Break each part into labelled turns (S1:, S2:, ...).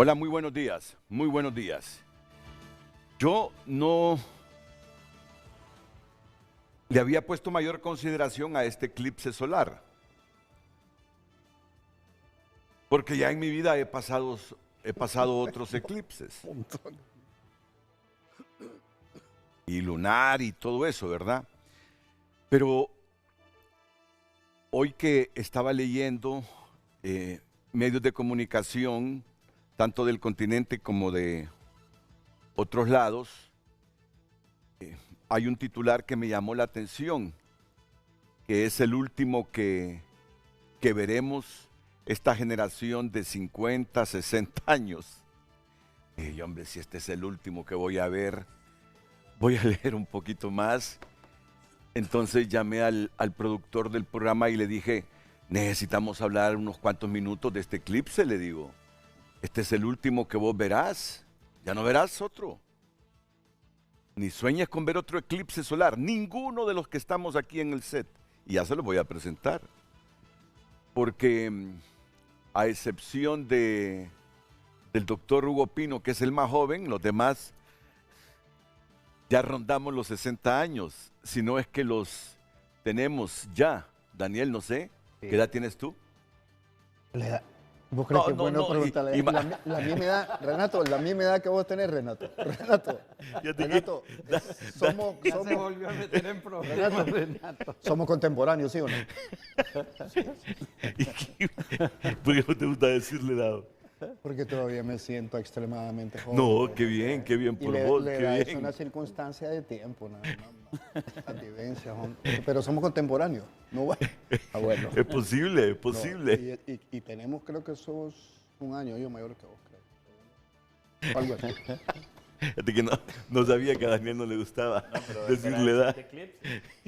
S1: Hola, muy buenos días, muy buenos días. Yo no le había puesto mayor consideración a este eclipse solar, porque ya en mi vida he pasado otros eclipses, y lunar y todo eso, ¿verdad? Pero hoy que estaba leyendo medios de comunicación, tanto del continente como de otros lados, hay un titular que me llamó la atención, que es el último que veremos esta generación de 50, 60 años. Y hombre, si este es el último que voy a ver, voy a leer un poquito más. Entonces llamé al productor del programa y le dije, necesitamos hablar unos cuantos minutos de este eclipse, le digo. Este es el último que vos verás, ya no verás otro. Ni sueñes con ver otro eclipse solar, ninguno de los que estamos aquí en el set. Y ya se los voy a presentar. Porque a excepción del doctor Hugo Pino, que es el más joven, los demás ya rondamos los 60 años, si no es que los tenemos ya. Daniel, no sé, ¿qué edad tienes tú?
S2: ¿Vos crees
S1: No,
S2: que es
S1: no,
S2: bueno
S1: no,
S2: preguntarle? La misma edad, Renato, la misma edad que vos tenés, Renato. Renato,
S3: Ya se volvió a meter en problemas, Renato.
S2: somos contemporáneos, ¿sí o no?
S1: ¿Por qué no te gusta decirle dado?
S2: Porque todavía me siento extremadamente joven.
S1: No,
S2: Renato.
S1: qué bien
S2: Y
S1: por vos,
S2: la
S1: qué
S2: edad es
S1: bien.
S2: una circunstancia de tiempo, nada más. Las vivencias, pero somos contemporáneos, ¿no? Bueno.
S1: Es posible, es
S2: No,
S1: posible.
S2: y tenemos, creo que sos un año yo mayor que vos, creo. Algo así.
S1: Fíjate que no sabía que a Daniel no le gustaba decirle edad.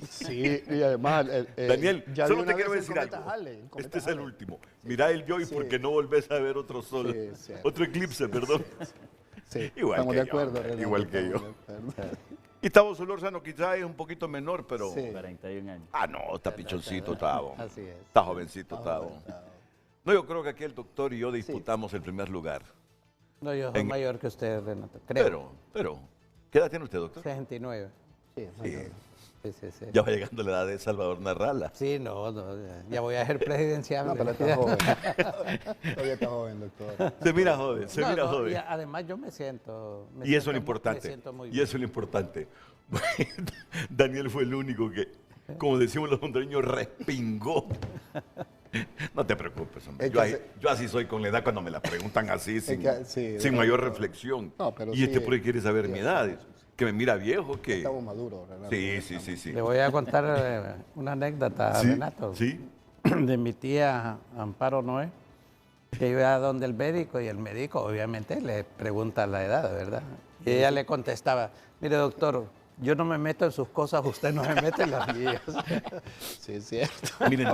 S2: Sí, y además...
S1: Daniel,
S2: ya
S1: solo
S2: vi
S1: te
S2: una
S1: quiero
S2: vez
S1: decir
S2: el cometa
S1: algo.
S2: Halley, el cometa
S1: Este es el
S2: Halley.
S1: último. Mira el Joy
S2: Sí.
S1: porque no volvés a ver otro sol,
S2: Sí, sí.
S1: otro eclipse, perdón.
S2: Sí,
S1: Igual
S2: estamos
S1: que
S2: de
S1: yo,
S2: acuerdo,
S1: hombre,
S2: Renato,
S1: igual que
S2: estamos
S1: yo.
S2: de acuerdo.
S1: Y Tavo Solórzano quizás es un poquito menor, pero...
S2: Sí.
S3: 41 años.
S1: Ah, no, está pichoncito, Tavo.
S2: Así es.
S1: Está jovencito,
S2: Está
S1: Tavo.
S2: joven, está-
S1: No, yo creo que aquí el doctor y yo disputamos el primer lugar.
S3: No, yo soy
S1: En-
S3: mayor que usted, Renato. Creo.
S1: Pero, ¿qué edad tiene usted, doctor?
S3: 69.
S2: Sí,
S1: Sí,
S3: Sí.
S1: ya va llegando la edad de Salvador Narrala.
S3: Sí, no, ya voy a ser presidencial.
S2: No, pero está joven. Todavía está joven, doctor.
S1: Se mira joven, se mira
S3: Y
S1: joven.
S3: además yo me siento...
S1: Y eso es lo
S3: Me
S1: importante.
S3: siento muy
S1: Y
S3: bien.
S1: eso es lo importante. Daniel fue el único que, como decimos los hondureños, respingó. No te preocupes, hombre.
S2: Es
S1: Yo,
S2: que
S1: yo así soy con la edad cuando me la preguntan así, sin,
S2: sí,
S1: sin mayor reflexión.
S2: No, pero
S1: y este
S2: sí,
S1: por ahí quiere saber
S2: sí,
S1: mi
S2: sí,
S1: edad.
S2: sí,
S1: Que me mira viejo, que...
S2: Estamos maduros, Renato.
S1: Sí.
S3: Le voy a contar una anécdota,
S1: Sí,
S3: Renato.
S1: sí.
S3: De mi tía Amparo Noé, que iba a donde el médico y el médico obviamente le pregunta la edad, ¿verdad? Y ella le contestaba, mire doctor, yo no me meto en sus cosas, usted no me mete en las mías.
S2: Sí, es cierto.
S1: Miren,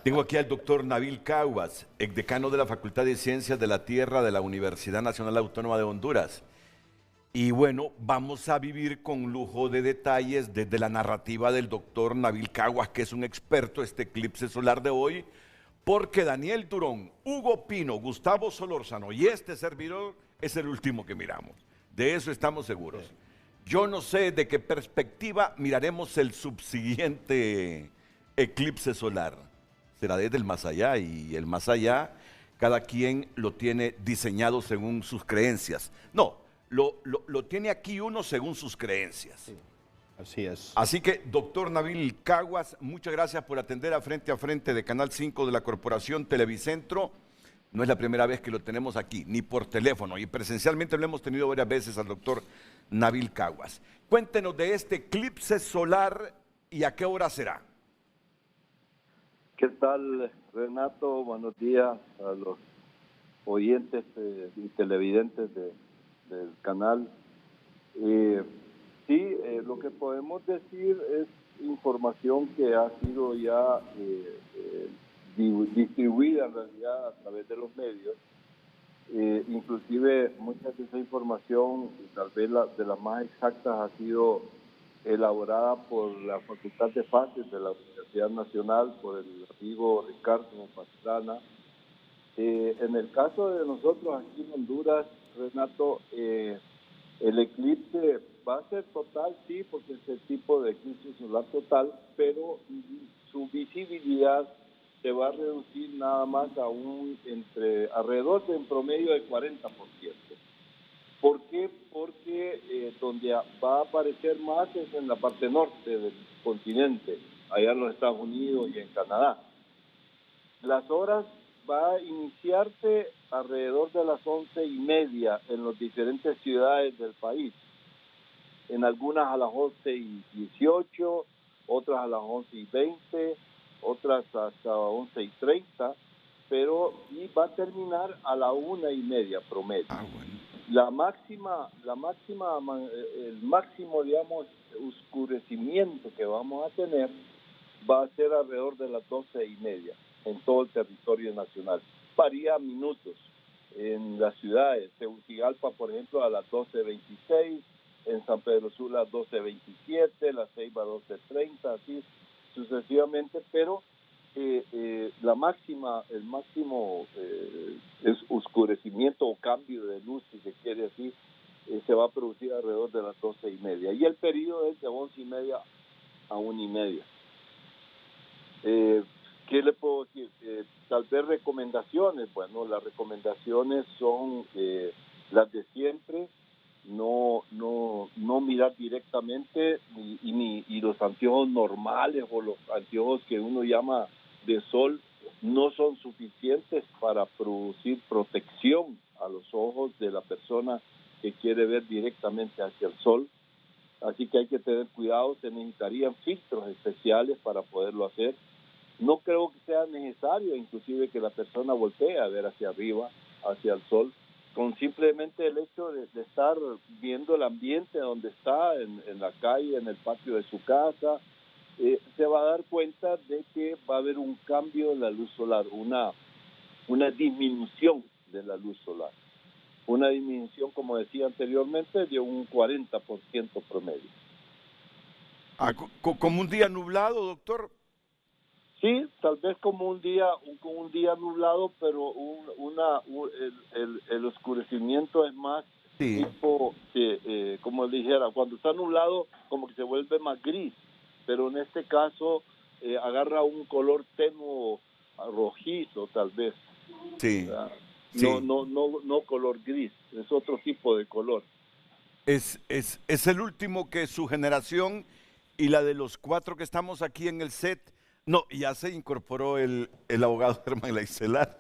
S1: tengo aquí al doctor Nabil Caguas, exdecano de la Facultad de Ciencias de la Tierra de la Universidad Nacional Autónoma de Honduras. Y bueno, vamos a vivir con lujo de detalles desde la narrativa del doctor Nabil Caguas, que es un experto este eclipse solar de hoy, porque Daniel Durón, Hugo Pino, Gustavo Solórzano y este servidor es el último que miramos. De eso estamos seguros. Yo no sé de qué perspectiva miraremos el subsiguiente eclipse solar. Será desde el más allá, y el más allá cada quien lo tiene diseñado según sus creencias. No, lo tiene aquí uno según sus creencias.
S2: Así es.
S1: Así que, doctor Nabil Caguas, muchas gracias por atender a Frente de Canal 5 de la Corporación Televicentro. No es la primera vez que lo tenemos aquí, ni por teléfono, y presencialmente lo hemos tenido varias veces al doctor Nabil Caguas. Cuéntenos de este eclipse solar y a qué hora será.
S4: ¿Qué tal, Renato? Buenos días a los oyentes y televidentes del canal. Sí, lo que podemos decir es información que ha sido ya distribuida en realidad a través de los medios. Inclusive mucha de esa información, tal vez de las más exactas, ha sido elaborada por la Facultad de Fases de la Universidad Nacional, por el amigo Ricardo Pastrana, En el caso de nosotros aquí en Honduras, Renato, el eclipse va a ser total, sí, porque es el tipo de eclipse solar total, pero su visibilidad se va a reducir nada más a alrededor de un promedio de 40%. ¿Por qué? Porque donde va a aparecer más es en la parte norte del continente, allá en los Estados Unidos y en Canadá. Las horas va a iniciarse alrededor de las 11:30 en las diferentes ciudades del país. En algunas a las 11:18, otras a las 11:20, otras hasta 11:30, y va a terminar a la 1:30 promedio.
S1: Bueno.
S4: El máximo, digamos, oscurecimiento que vamos a tener va a ser alrededor de las 12:30 en todo el territorio nacional. Varía minutos en las ciudades. Tegucigalpa, por ejemplo, a las 12:26, en San Pedro Sula 12:27, La Ceiba 12:30, así sucesivamente, pero el máximo es oscurecimiento o cambio de luz, si se quiere así, se va a producir alrededor de las 12:30. Y el periodo es de 11:30 a 1:30. ¿Qué le puedo decir? Tal vez recomendaciones. Bueno, las recomendaciones son las de siempre. No mirar directamente y los anteojos normales o los anteojos que uno llama de sol no son suficientes para producir protección a los ojos de la persona que quiere ver directamente hacia el sol. Así que hay que tener cuidado. Se necesitarían filtros especiales para poderlo hacer. No creo que sea necesario inclusive que la persona voltee a ver hacia arriba, hacia el sol, con simplemente el hecho de estar viendo el ambiente donde está, en la calle, en el patio de su casa, se va a dar cuenta de que va a haber un cambio en la luz solar, una disminución de la luz solar, una disminución, como decía anteriormente, de un 40% promedio.
S1: ¿Como un día nublado, doctor?
S4: Sí, tal vez como un día nublado, pero el oscurecimiento es más tipo, como dijera, cuando está nublado como que se vuelve más gris, pero en este caso agarra un color tenue rojizo tal vez.
S1: Sí.
S4: Sí. No color gris, es otro tipo de color.
S1: Es el último que su generación y la de los 4 que estamos aquí en el set. No, ya se incorporó el abogado Germán Laicelar.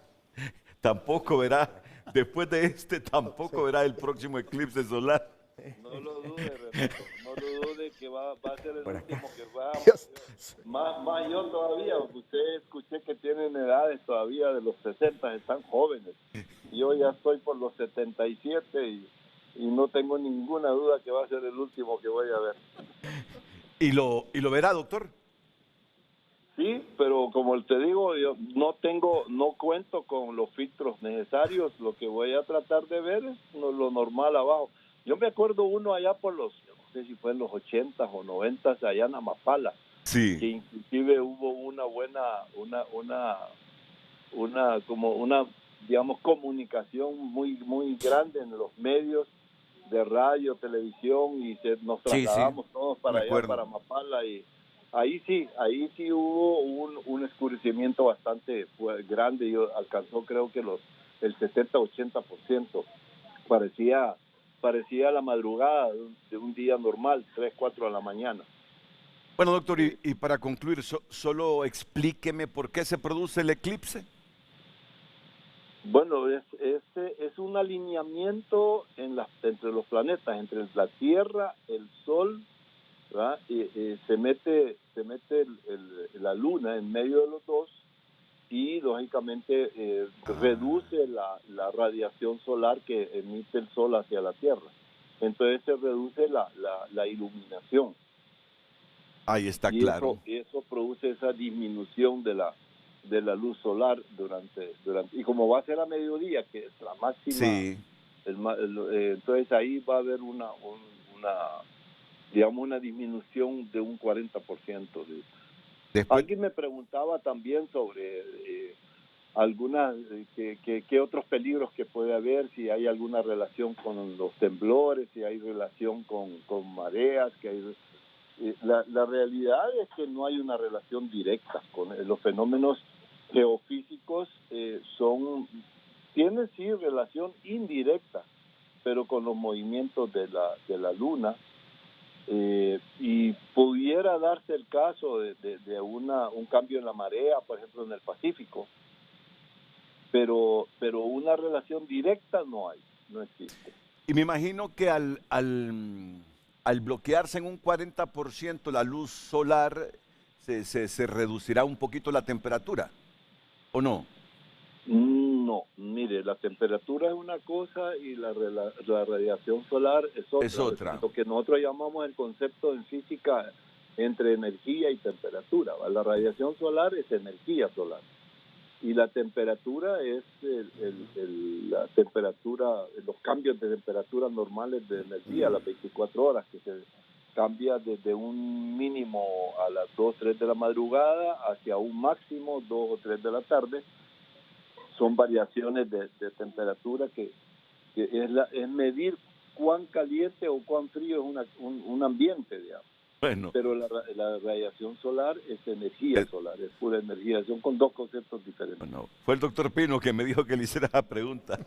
S1: Tampoco verá, después de tampoco verá el próximo eclipse solar.
S4: No lo dude, Renato, no lo dude que va a ser el último que va. Más yo todavía, usted escuché que tienen edades todavía de los 60, están jóvenes. Yo ya estoy por los 77 y no tengo ninguna duda que va a ser el último que voy a ver.
S1: ¿Y lo verá, doctor?
S4: Sí, pero como te digo, yo no cuento con los filtros necesarios. Lo que voy a tratar de ver es lo normal abajo. Yo me acuerdo uno allá no sé si fue en los 80s o 90s, allá en Amapala.
S1: Sí.
S4: Que inclusive hubo una digamos, comunicación muy grande en los medios de radio, televisión, y nos trasladamos todos para allá, para Amapala, y ahí sí hubo un oscurecimiento bastante grande. Yo alcanzó creo que el 70-80%. Parecía la madrugada de un día normal, 3, 4 de la mañana.
S1: Bueno, doctor, y para concluir, solo explíqueme por qué se produce el eclipse.
S4: Bueno, es un alineamiento entre los planetas, entre la Tierra, el Sol, ¿verdad? Y se mete la Luna en medio de los dos y lógicamente reduce la radiación solar que emite el Sol hacia la Tierra. Entonces se reduce la iluminación.
S1: Ahí está claro.
S4: Y eso produce esa disminución de la luz solar durante y como va a ser a mediodía, que es la máxima,
S1: sí.
S4: Entonces ahí va a haber una disminución de un 40%. Alguien me preguntaba también sobre algunas, qué otros peligros que puede haber, si hay alguna relación con los temblores, si hay relación con mareas, que hay... La realidad es que no hay una relación directa con los fenómenos geofísicos, tienen sí relación indirecta, pero con los movimientos de la Luna, y pudiera darse el caso de un cambio en la marea, por ejemplo, en el Pacífico, pero una relación directa no hay, no existe.
S1: Y me imagino que al bloquearse en un 40% la luz solar, se reducirá un poquito la temperatura, ¿o no?
S4: No, mire, la temperatura es una cosa y la radiación solar es otra.
S1: Es otra.
S4: Lo que nosotros llamamos el concepto en física entre energía y temperatura. La radiación solar es energía solar. Y la temperatura es la temperatura, los cambios de temperatura normales de energía, las 24 horas, que se cambia desde un mínimo a las 2, 3 de la madrugada hacia un máximo 2 o 3 de la tarde. Son variaciones de temperatura que es medir cuán caliente o cuán frío es un ambiente, digamos.
S1: Bueno.
S4: Pero la radiación solar es energía solar, es pura energía. Son con dos conceptos diferentes.
S1: Bueno, fue el doctor Pino que me dijo que le hiciera la pregunta.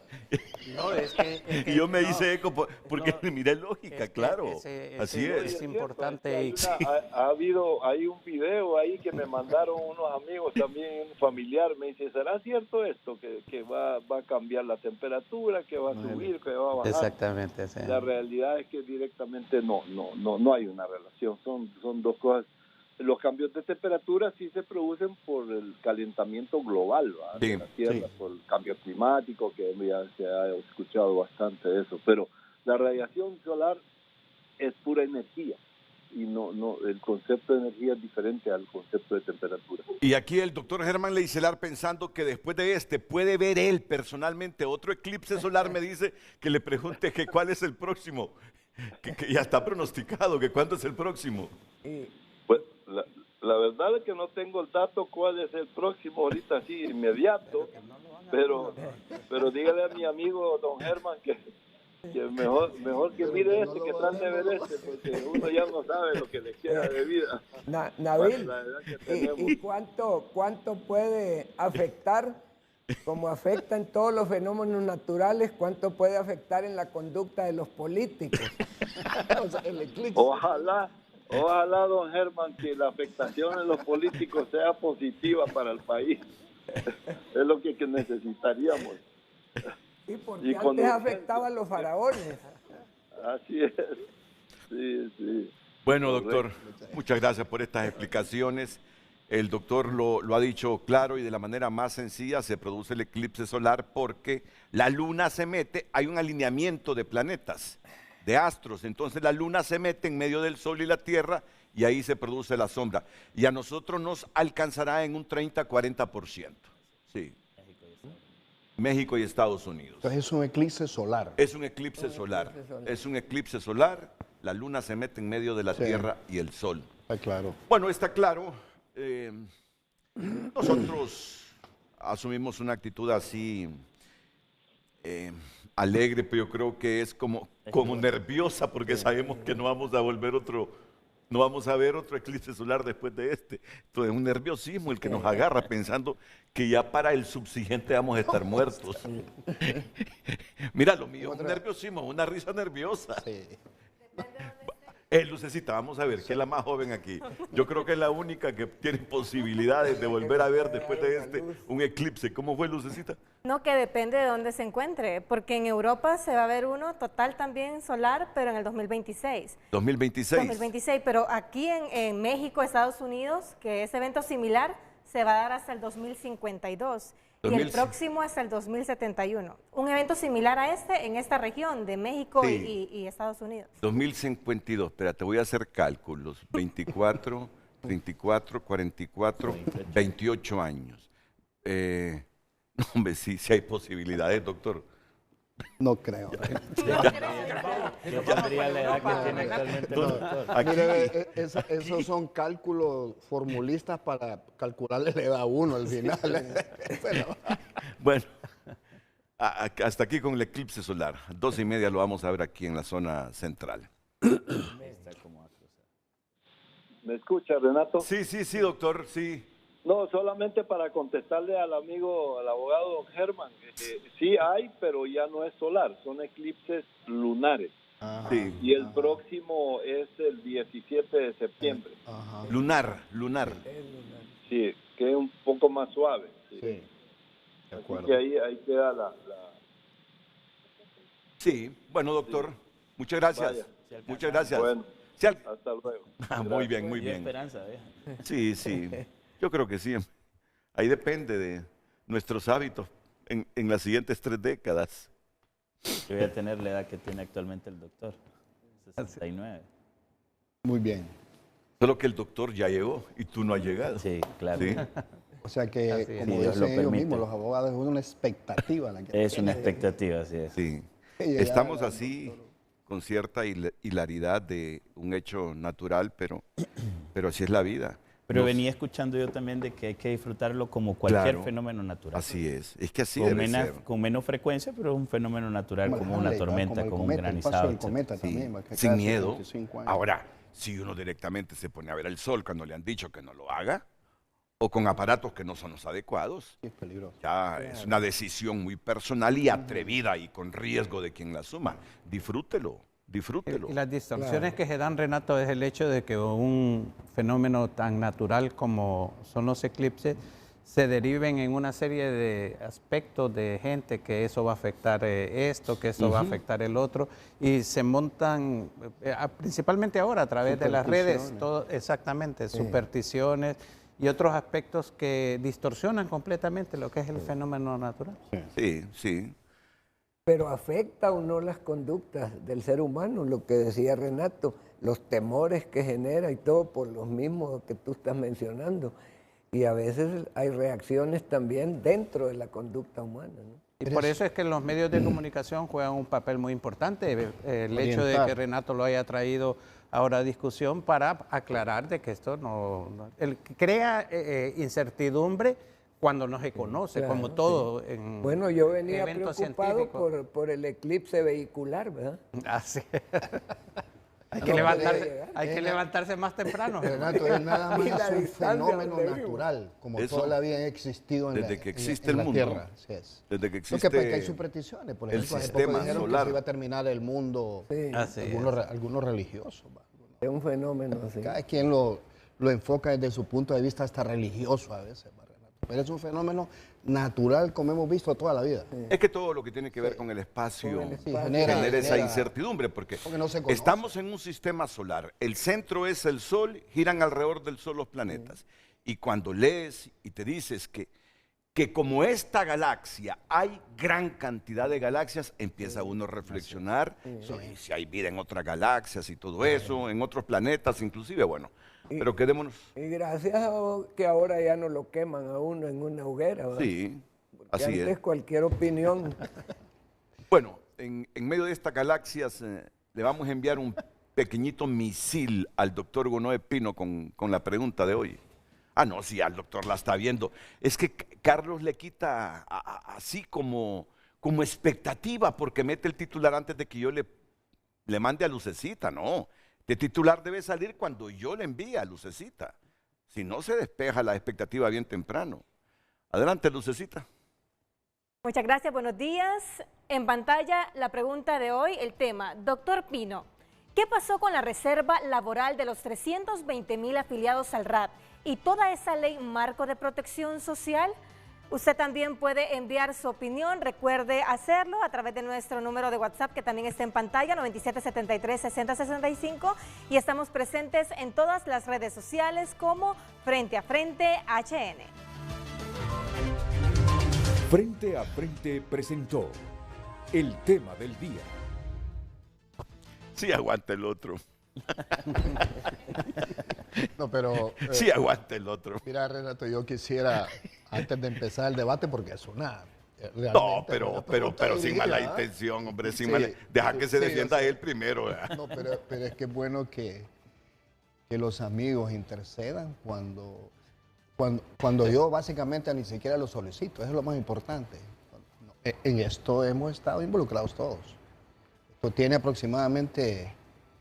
S3: No, es que
S1: y yo me hice eco porque miré lógica, claro. Así es.
S3: Es importante.
S4: Hay un video ahí que me mandaron unos amigos, también un familiar, me dice, ¿será cierto esto? Que va a cambiar la temperatura, que va a subir, que va a bajar.
S3: Exactamente, sí.
S4: La realidad es que directamente no hay una relación. Son dos cosas. Los cambios de temperatura sí se producen por el calentamiento global, ¿va?
S1: Sí,
S4: de la Tierra, por el cambio climático, que ya se ha escuchado bastante de eso. Pero la radiación solar es pura energía y el concepto de energía es diferente al concepto de temperatura.
S1: Y aquí el doctor Germán Leicelar, pensando que después de puede ver él personalmente otro eclipse solar, me dice que le pregunte que cuál es el próximo. Que ya está pronosticado, que cuándo es el próximo.
S4: Pues la verdad es que no tengo el dato cuál es el próximo ahorita así inmediato, pero dígale a mi amigo don Germán que mejor que mire que trate de ver porque uno ya no sabe lo que le queda de vida.
S5: Nabil, ¿y cuánto puede afectar? Como afecta en todos los fenómenos naturales, ¿cuánto puede afectar en la conducta de los políticos?
S2: O sea, el eclipse.
S4: Ojalá, don Germán, que la afectación en los políticos sea positiva para el país. Es lo que necesitaríamos.
S5: Sí, porque antes afectaba a los faraones.
S4: Así es. Sí.
S1: Bueno, doctor, muchas gracias por estas explicaciones. El doctor lo ha dicho claro y de la manera más sencilla. Se produce el eclipse solar porque la luna se mete, hay un alineamiento de planetas, de astros, entonces la luna se mete en medio del sol y la tierra y ahí se produce la sombra. Y a nosotros nos alcanzará en un 30-40%. Sí. México y Estados Unidos.
S2: Entonces es un eclipse solar.
S1: Es un eclipse solar. Es un eclipse solar, la luna se mete en medio de la tierra y el sol.
S2: Está claro.
S1: Bueno, está claro. Nosotros asumimos una actitud así alegre, pero yo creo que es como nerviosa porque sabemos que no vamos a ver otro eclipse solar después de este. Entonces es un nerviosismo el que nos agarra pensando que ya para el subsiguiente vamos a estar muertos. Mira, lo mío es un nerviosismo, una risa nerviosa.
S2: Sí.
S1: Lucecita, vamos a ver, que es la más joven aquí. Yo creo que es la única que tiene posibilidades de volver a ver después de un eclipse. ¿Cómo fue, Lucecita?
S6: No, que depende de dónde se encuentre, porque en Europa se va a ver uno total también solar, pero en el 2026.
S1: 2026.
S6: 2026, pero aquí en México, Estados Unidos, que ese evento similar se va a dar hasta el 2052. Y el próximo hasta el 2071. Un evento similar a este en esta región de México y Estados Unidos.
S1: 2052, espera, te voy a hacer cálculos. 24, 34, 44, 28 años. No, hombre, sí hay posibilidades, doctor.
S2: No creo.
S7: Yo tendría la edad que tiene actualmente el doctor.
S2: Mire, esos son cálculos formulistas para calcularle la edad a uno al final.
S1: Bueno, hasta aquí con el eclipse solar. 2:30 lo vamos a ver aquí en la zona central.
S4: ¿Me escucha, Renato?
S1: Sí, doctor, sí.
S4: No, solamente para contestarle al amigo, al abogado don Germán. Sí hay, pero ya no es solar, son eclipses lunares.
S1: Sí.
S4: Y el próximo es el 17 de septiembre.
S1: Lunar.
S4: Sí, que es un poco más suave. Sí.
S2: De acuerdo.
S4: Así que ahí queda la...
S1: Sí, bueno, doctor, muchas gracias.
S4: Vaya.
S1: Muchas gracias.
S4: Bueno,
S1: Sí,
S4: hasta luego.
S1: muy bien, muy
S7: Y
S1: bien.
S7: esperanza,
S1: Sí, yo creo que sí. Ahí depende de nuestros hábitos en las siguientes 3 décadas.
S7: Yo voy a tener la edad que tiene actualmente el doctor, 69.
S2: Muy bien.
S1: Solo que el doctor ya llegó y tú no has llegado.
S7: Sí, claro.
S1: ¿Sí?
S2: O sea que,
S3: Así es.
S2: como
S7: Sí, Dios
S2: dicen
S7: lo
S2: ellos
S7: permite.
S2: mismos, los abogados, es una expectativa la que
S7: Es una expectativa, así es.
S1: Sí.
S2: llegar
S1: Estamos
S2: al
S1: así
S2: doctor.
S1: con cierta hilaridad de un hecho natural, pero así es la vida.
S7: Pero venía escuchando yo también de que hay que disfrutarlo como cualquier
S1: Claro,
S7: fenómeno natural.
S1: Así es que así
S7: Con,
S1: debe ser.
S7: con menos frecuencia, pero es un fenómeno natural, como una
S2: Harley,
S7: tormenta,
S2: el
S7: como un
S2: cometa, el paso
S7: granizado.
S2: del
S7: etcétera.
S2: cometa
S1: Sí,
S2: también, que
S1: sin
S2: cada
S1: miedo.
S2: 75 años.
S1: Ahora, si uno directamente se pone a ver el sol cuando le han dicho que no lo haga, o con aparatos que no son los adecuados,
S2: Sí, es peligroso.
S1: ya es una decisión muy personal y atrevida y con riesgo de quien la asuma. Disfrútelo.
S3: Y las distorsiones que se dan, Renato, es el hecho de que un fenómeno tan natural como son los eclipses se deriven en una serie de aspectos de gente que eso va a afectar esto, que eso va a afectar el otro, y se montan, principalmente ahora a través de las redes, todo, exactamente, supersticiones y otros aspectos que distorsionan completamente lo que es el fenómeno natural.
S1: Sí.
S5: Pero afecta o no las conductas del ser humano, lo que decía Renato, los temores que genera y todo por los mismos que tú estás mencionando. Y a veces hay reacciones también dentro de la conducta humana, ¿no?
S3: Y por eso es que los medios de comunicación juegan un papel muy importante. El hecho de que Renato lo haya traído ahora a discusión para aclarar de que esto crea incertidumbre cuando no se conoce,
S5: Claro,
S3: como todo en
S5: Bueno, yo venía
S3: eventos
S5: preocupado
S3: científicos.
S5: por el eclipse vehicular, ¿verdad?
S3: Así. Hay
S5: No
S3: que,
S5: puede llegar.
S3: hay que levantarse más temprano.
S2: Renato, es nada
S5: Y la
S2: más un
S5: distancia
S2: fenómeno
S5: donde vivo.
S2: natural, como
S1: Eso,
S2: toda la vida ha existido en
S1: desde
S2: la,
S1: que
S2: en-
S1: existe
S2: en
S1: el
S2: la
S1: mundo.
S2: Tierra. Así es.
S1: Desde que
S2: Lo que
S1: existe
S2: pasa es que hay supersticiones, por
S1: el
S2: ejemplo, hace poco
S1: sistema
S2: dijeron
S1: solar.
S2: que se iba a terminar el mundo,
S5: Sí,
S3: Así es.
S2: algunos religiosos. ¿va?
S5: es un fenómeno así.
S2: Cada quien lo enfoca desde su punto de vista hasta religioso a veces, ¿va, Renato? Pero es un fenómeno natural como hemos visto toda la vida.
S1: Es que todo lo que tiene que ver con el espacio,
S5: Con el
S2: Sí,
S5: espacio.
S1: genera esa
S2: genera-
S1: incertidumbre, porque
S2: no se conoce.
S1: estamos en un sistema solar, el centro es el Sol, giran alrededor del Sol los planetas, y cuando lees y te dices que como esta galaxia hay gran cantidad de galaxias, empieza uno a reflexionar sobre si hay vida en otras galaxias y todo eso, en otros planetas inclusive, bueno, pero quedémonos,
S5: Y gracias a que ahora ya no lo queman a uno en una hoguera, ¿verdad?
S1: sí,
S5: Que
S1: así
S5: antes
S1: es.
S5: cualquier opinión.
S1: Bueno, en medio de estas galaxias le vamos a enviar un pequeñito misil al doctor Gonoe Pino con la pregunta de hoy. Ah, no, sí, al doctor la está viendo. Es que Carlos le quita así como expectativa porque mete el titular antes de que yo le mande a Lucecita, no. El titular debe salir cuando yo le envíe a Lucecita. Si no, se despeja la expectativa bien temprano. Adelante, Lucecita.
S6: Muchas gracias, buenos días. En pantalla la pregunta de hoy, el tema, doctor Pino, ¿qué pasó con la reserva laboral de los 320,000 afiliados al RAT y toda esa ley marco de protección social? Usted también puede enviar su opinión, recuerde hacerlo a través de nuestro número de WhatsApp que también está en pantalla, 9773-6065, y estamos presentes en todas las redes sociales como Frente a Frente HN.
S8: Frente a Frente presentó el tema del día.
S1: Sí, aguanta el otro.
S2: No, pero
S1: Sí, aguanta el otro.
S2: mira, Renato, yo quisiera, antes de empezar el debate, porque es una
S1: No,
S2: realmente,
S1: pero sin mala
S2: dirigida, ¿ah?
S1: intención, hombre, sin
S2: Sí,
S1: mala... Deja
S2: sí,
S1: que se
S2: sí,
S1: defienda
S2: o sea,
S1: él primero. ¿Verdad?
S2: No, pero es que es bueno que los amigos intercedan cuando yo básicamente ni siquiera lo solicito. Eso es lo más importante. En esto hemos estado involucrados todos. Esto tiene aproximadamente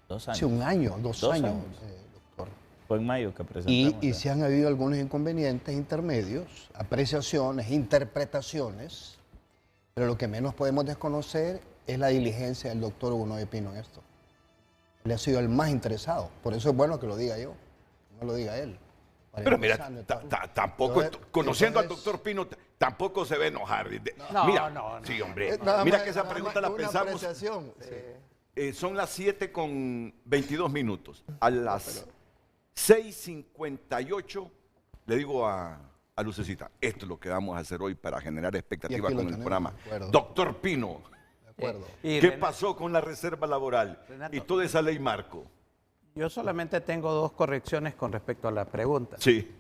S7: 2 años.
S2: sí, un año, dos
S7: 2
S2: años,
S7: años.
S2: doctor.
S7: Fue en mayo que presentamos.
S2: Y se han habido algunos inconvenientes intermedios, apreciaciones, interpretaciones, pero lo que menos podemos desconocer es la diligencia del doctor Hugo Noé Pino en esto. Él ha sido el más interesado, por eso es bueno que lo diga yo, no lo diga él.
S1: Pero mira, tampoco, conociendo al
S2: entonces-
S1: doctor Pino, tampoco se ve enojar.
S3: No,
S1: Mira,
S3: no.
S1: sí, hombre.
S2: Nada
S1: Mira
S2: más-
S1: que esa
S2: nada
S1: pregunta
S2: más
S1: la
S2: una
S1: pensamos.
S2: apreciación, sí.
S1: Son las 7:22. A las 6:58 le digo a Lucecita, esto es lo que vamos a hacer hoy para generar expectativa
S2: Y aquí lo
S1: con el
S2: tenemos,
S1: programa.
S2: de acuerdo.
S1: Doctor Pino,
S2: De acuerdo.
S3: Y
S1: ¿qué
S3: Renato,
S1: pasó con la reserva laboral
S3: Renato.
S1: y toda esa ley marco?
S3: yo solamente tengo 2 correcciones con respecto a la pregunta.
S1: Sí.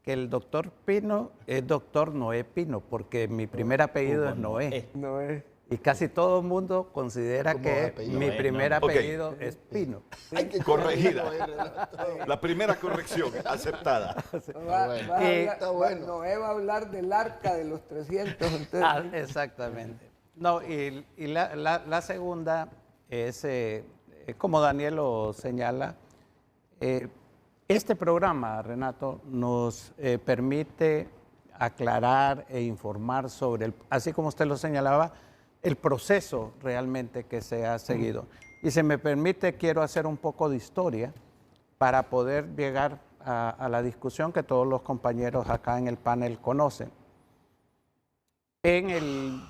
S3: Que el doctor Pino es doctor Noé Pino, porque mi primer apellido es Noé.
S5: No es.
S3: Y casi todo el mundo considera
S2: ¿Cómo
S3: que
S2: apellido?
S3: mi
S7: Noé,
S3: primer
S7: no.
S1: Ok.
S3: apellido es Pino.
S1: Corregida. La primera corrección aceptada.
S2: bueno. Está bueno.
S5: Noé va a hablar del arca de los 300. Entonces,
S3: Exactamente. No, y la segunda es, como Daniel lo señala, este programa, Renato, nos permite aclarar e informar sobre, así como usted lo señalaba, el proceso realmente que se ha seguido. Y si me permite, quiero hacer un poco de historia para poder llegar a la discusión que todos los compañeros acá en el panel conocen. En el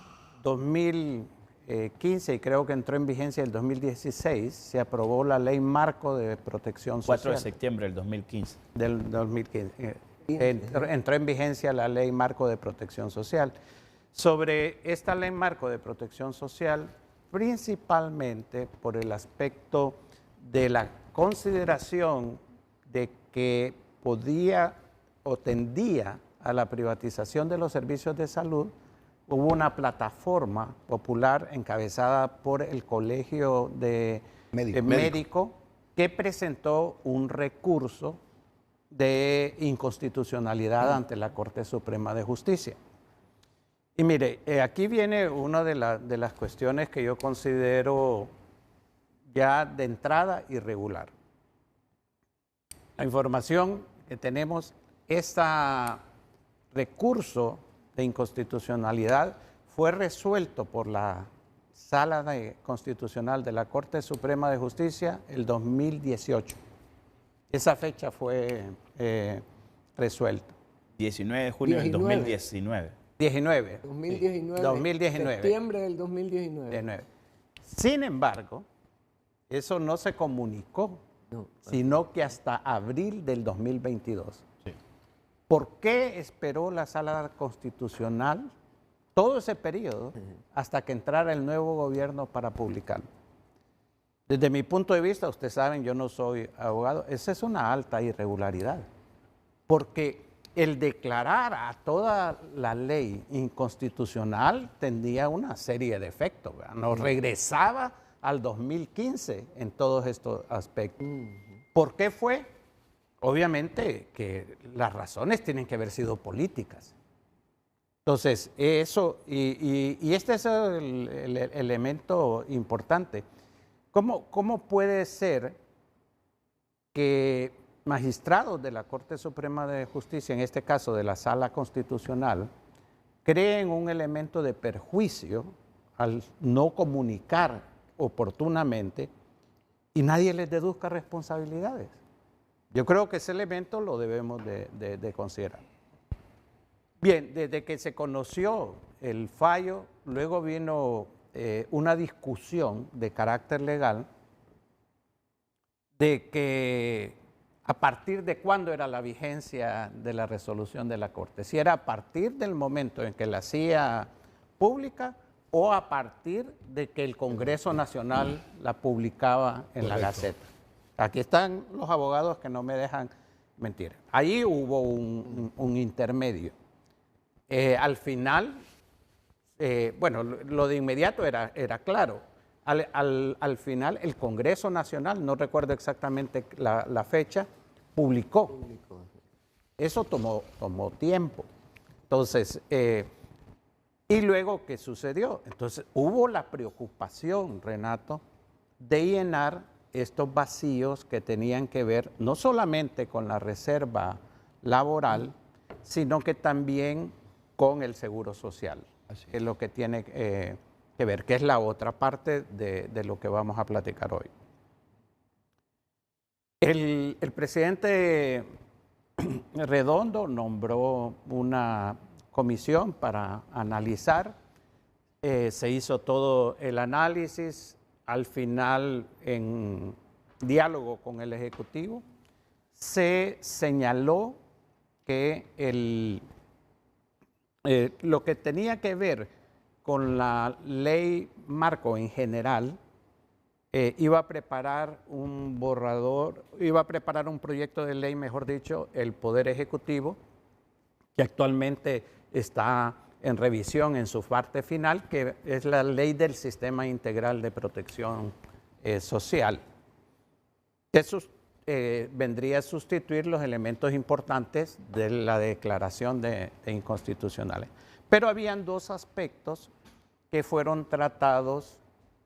S3: 2015, y creo que entró en vigencia el 2016, se aprobó la Ley Marco de Protección
S7: 4 de
S3: Social.
S7: septiembre del 2015.
S3: Del 2015. Entró en vigencia la Ley Marco de Protección Social. Sobre esta Ley Marco de Protección Social, principalmente por el aspecto de la consideración de que podía o tendía a la privatización de los servicios de salud, hubo una plataforma popular encabezada por el Colegio de Médico que presentó un recurso de inconstitucionalidad ante la Corte Suprema de Justicia. Y mire, aquí viene una de las cuestiones que yo considero ya de entrada irregular. La información que tenemos, este recurso de inconstitucionalidad fue resuelto por la Sala Constitucional de la Corte Suprema de Justicia el 2018. Esa fecha fue resuelta.
S7: 19 de junio del
S5: 19.
S7: 2019.
S5: 2019. Septiembre del 2019.
S3: 19. Sin embargo, eso no se comunicó, sino que hasta abril del 2022.
S2: Sí.
S3: ¿Por qué esperó la Sala Constitucional todo ese periodo hasta que entrara el nuevo gobierno para publicarlo? Desde mi punto de vista, ustedes saben, yo no soy abogado, esa es una alta irregularidad, porque el declarar a toda la ley inconstitucional tendría una serie de efectos, ¿verdad? Nos regresaba al 2015 en todos estos aspectos. ¿Por qué fue? Obviamente que las razones tienen que haber sido políticas. Entonces, eso, y este es el elemento importante. ¿Cómo puede ser que magistrados de la Corte Suprema de Justicia, en este caso de la Sala Constitucional, creen un elemento de perjuicio al no comunicar oportunamente y nadie les deduzca responsabilidades? Yo creo que ese elemento lo debemos de considerar. Bien, desde que se conoció el fallo, luego vino una discusión de carácter legal de que a partir de cuándo era la vigencia de la resolución de la Corte, si era a partir del momento en que la hacía pública o a partir de que el Congreso Nacional la publicaba en la Gaceta. Aquí están los abogados que no me dejan mentir. Ahí hubo un intermedio. Al final bueno, lo de inmediato era claro. Al final, el Congreso Nacional, no recuerdo exactamente la fecha, publicó. Eso tomó tiempo. Entonces, ¿y luego qué sucedió? Entonces, hubo la preocupación, Renato, de llenar estos vacíos que tenían que ver no solamente con la reserva laboral, sino que también con el seguro social, que es lo que tiene que ver, que es la otra parte de lo que vamos a platicar hoy. El presidente Redondo nombró una comisión para analizar, se hizo todo el análisis, al final en diálogo con el Ejecutivo, se señaló que lo que tenía que ver con la ley marco en general, iba a preparar un borrador, iba a preparar un proyecto de ley, mejor dicho, el Poder Ejecutivo, que actualmente está en revisión en su parte final, que es la Ley del Sistema Integral de Protección Social. Eso vendría a sustituir los elementos importantes de la declaración de inconstitucionales. Pero habían dos aspectos que fueron tratados,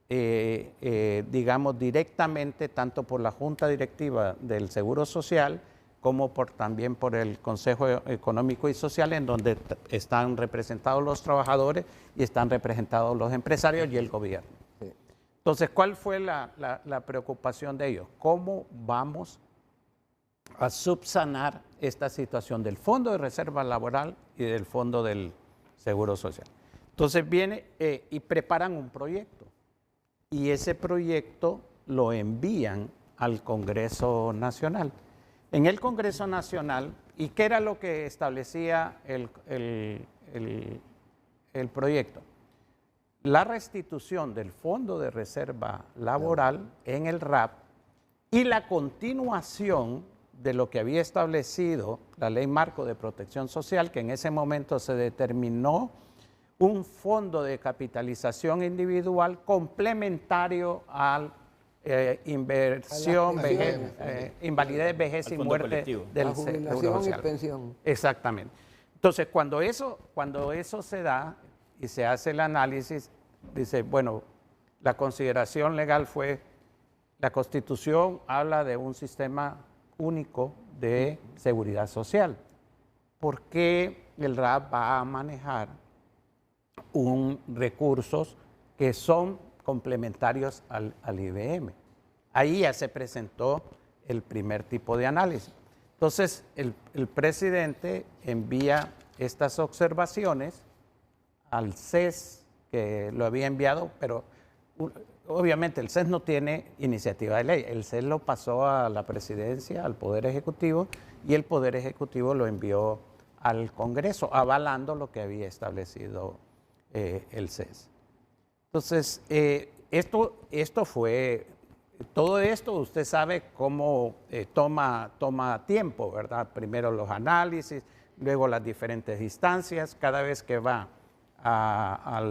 S3: digamos, directamente, tanto por la Junta Directiva del Seguro Social, como también por el Consejo Económico y Social, en donde están representados los trabajadores y están representados los empresarios y el gobierno. Sí. Entonces, ¿cuál fue la preocupación de ellos? ¿Cómo vamos a subsanar esta situación del Fondo de Reserva Laboral y del Fondo del Seguro Social? Entonces viene y preparan un proyecto, y ese proyecto lo envían al Congreso Nacional. En el Congreso Nacional, ¿y qué era lo que establecía el proyecto? La restitución del Fondo de Reserva Laboral en el RAP y la continuación de lo que había establecido la Ley Marco de Protección Social, que en ese momento se determinó un fondo de capitalización individual complementario al inversión, invalidez, vejez y muerte del Seguro Social.
S5: Y pensión.
S3: Exactamente. Entonces, cuando eso se da y se hace el análisis, dice, bueno, la consideración legal fue, la Constitución habla de un sistema único de seguridad social. ¿Por qué el RAP va a manejar recursos que son complementarios al IBM? Ahí ya se presentó el primer tipo de análisis. Entonces, el presidente envía estas observaciones al CES, que lo había enviado, pero obviamente el CES no tiene iniciativa de ley. El CES lo pasó a la presidencia, al Poder Ejecutivo, y el Poder Ejecutivo lo envió al Congreso, avalando lo que había establecido el CES. Entonces, todo esto usted sabe cómo toma tiempo, ¿verdad? Primero los análisis, luego las diferentes instancias. Cada vez que va a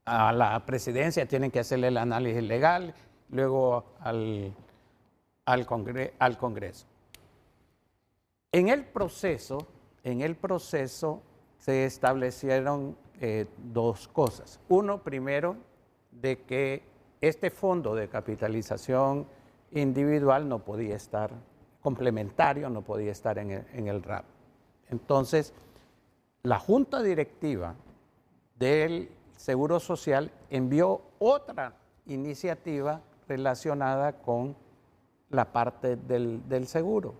S3: la presidencia tienen que hacerle el análisis legal, luego al Congreso. En el proceso se establecieron dos cosas. Uno, primero, de que este fondo de capitalización individual no podía estar complementario, no podía estar en el RAP. Entonces, la Junta Directiva del Seguro Social envió otra iniciativa relacionada con la parte del seguro,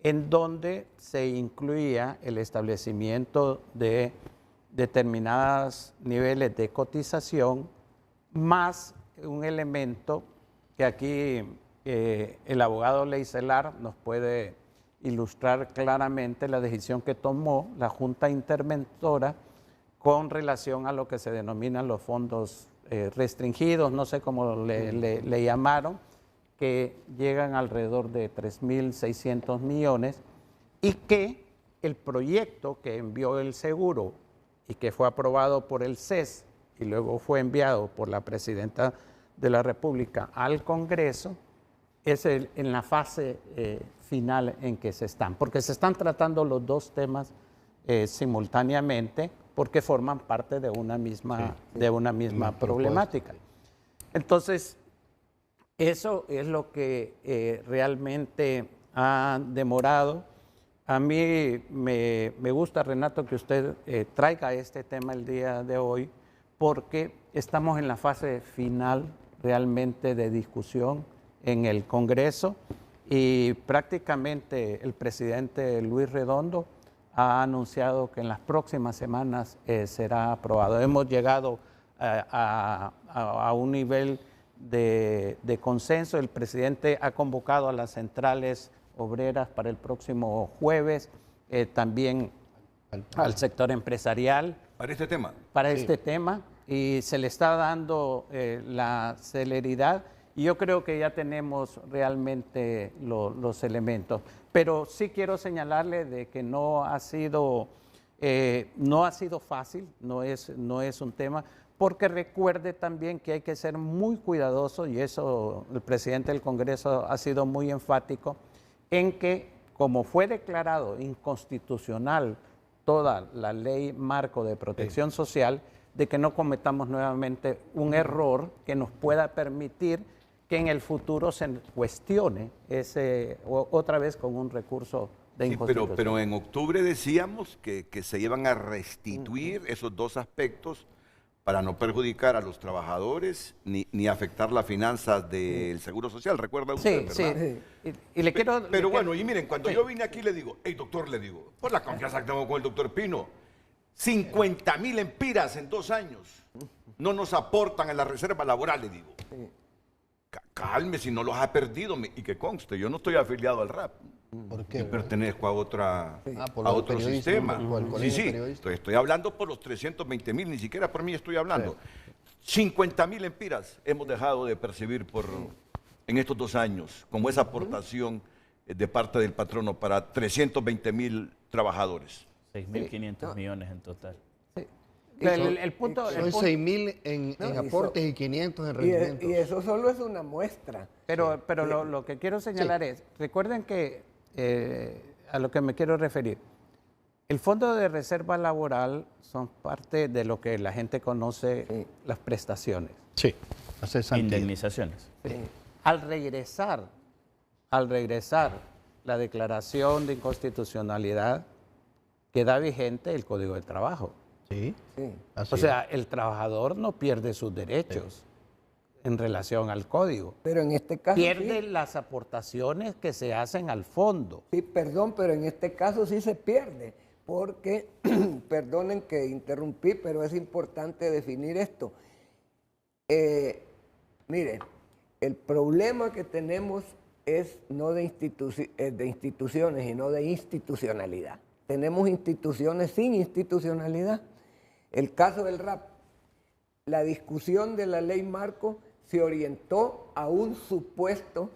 S3: en donde se incluía el establecimiento de determinados niveles de cotización, más un elemento que aquí el abogado Leicelar nos puede ilustrar claramente, la decisión que tomó la Junta Interventora con relación a lo que se denominan los fondos restringidos, no sé cómo le llamaron, que llegan alrededor de 3.600 millones, y que el proyecto que envió el seguro y que fue aprobado por el CES y luego fue enviado por la Presidenta de la República al Congreso, es en la fase final en que se están, porque se están tratando los dos temas simultáneamente, porque forman parte de una misma, problemática. Entonces, eso es lo que realmente ha demorado. A mí me gusta, Renato, que usted traiga este tema el día de hoy, porque estamos en la fase final realmente de discusión en el Congreso y prácticamente el presidente Luis Redondo ha anunciado que en las próximas semanas será aprobado. Hemos llegado a un nivel de consenso. El presidente ha convocado a las centrales obreras para el próximo jueves, también al sector empresarial.
S1: ¿Para este tema?
S3: Para este tema, y se le está dando la celeridad, y yo creo que ya tenemos realmente los elementos. Pero sí quiero señalarle de que no ha sido fácil, no es un tema, porque recuerde también que hay que ser muy cuidadoso, y eso el presidente del Congreso ha sido muy enfático, en que como fue declarado inconstitucional toda la ley marco de protección social, de que no cometamos nuevamente un error que nos pueda permitir que en el futuro se cuestione otra vez con un recurso de inconstitucionalidad.
S1: Pero en octubre decíamos que se iban a restituir esos dos aspectos para no perjudicar a los trabajadores ni afectar las finanzas del Seguro Social. ¿Recuerda usted, verdad?
S3: Sí. Y le quiero...
S1: Pero bueno, y miren, cuando yo vine aquí le digo, hey doctor, le digo, por la confianza que tengo con el doctor Pino, 50.000 empiras en 2 años no nos aportan en la reserva laboral, le digo. Calme, si no los ha perdido, y que conste, yo no estoy afiliado al RAP.
S2: ¿Por qué?
S1: Yo pertenezco a otro
S2: periodismo,
S1: sistema. Sí,
S2: periodista.
S1: estoy hablando por los 320.000, ni siquiera por mí estoy hablando. 50.000 empiras hemos dejado de percibir en estos 2 años, como esa aportación de parte del patrono para 320.000 trabajadores.
S7: 6.500 millones en total.
S3: El punto,
S2: Son 6.000 en aportes y 500 en rendimientos.
S5: Y eso solo es una muestra.
S3: Pero lo que quiero señalar es, recuerden que a lo que me quiero referir, el Fondo de Reserva Laboral son parte de lo que la gente conoce, las prestaciones.
S2: Sí,
S7: Indemnizaciones.
S3: Al regresar la declaración de inconstitucionalidad, queda vigente el Código de Trabajo.
S2: Sí.
S3: O sea, el trabajador no pierde sus derechos en relación al código.
S5: Pero en este caso
S3: pierde las aportaciones que se hacen al fondo.
S5: Sí, perdón, pero en este caso sí se pierde, porque, perdonen que interrumpí, pero es importante definir esto. Mire, el problema que tenemos es no de instituciones y no de institucionalidad. Tenemos instituciones sin institucionalidad. El caso del RAP, la discusión de la ley marco se orientó a un supuesto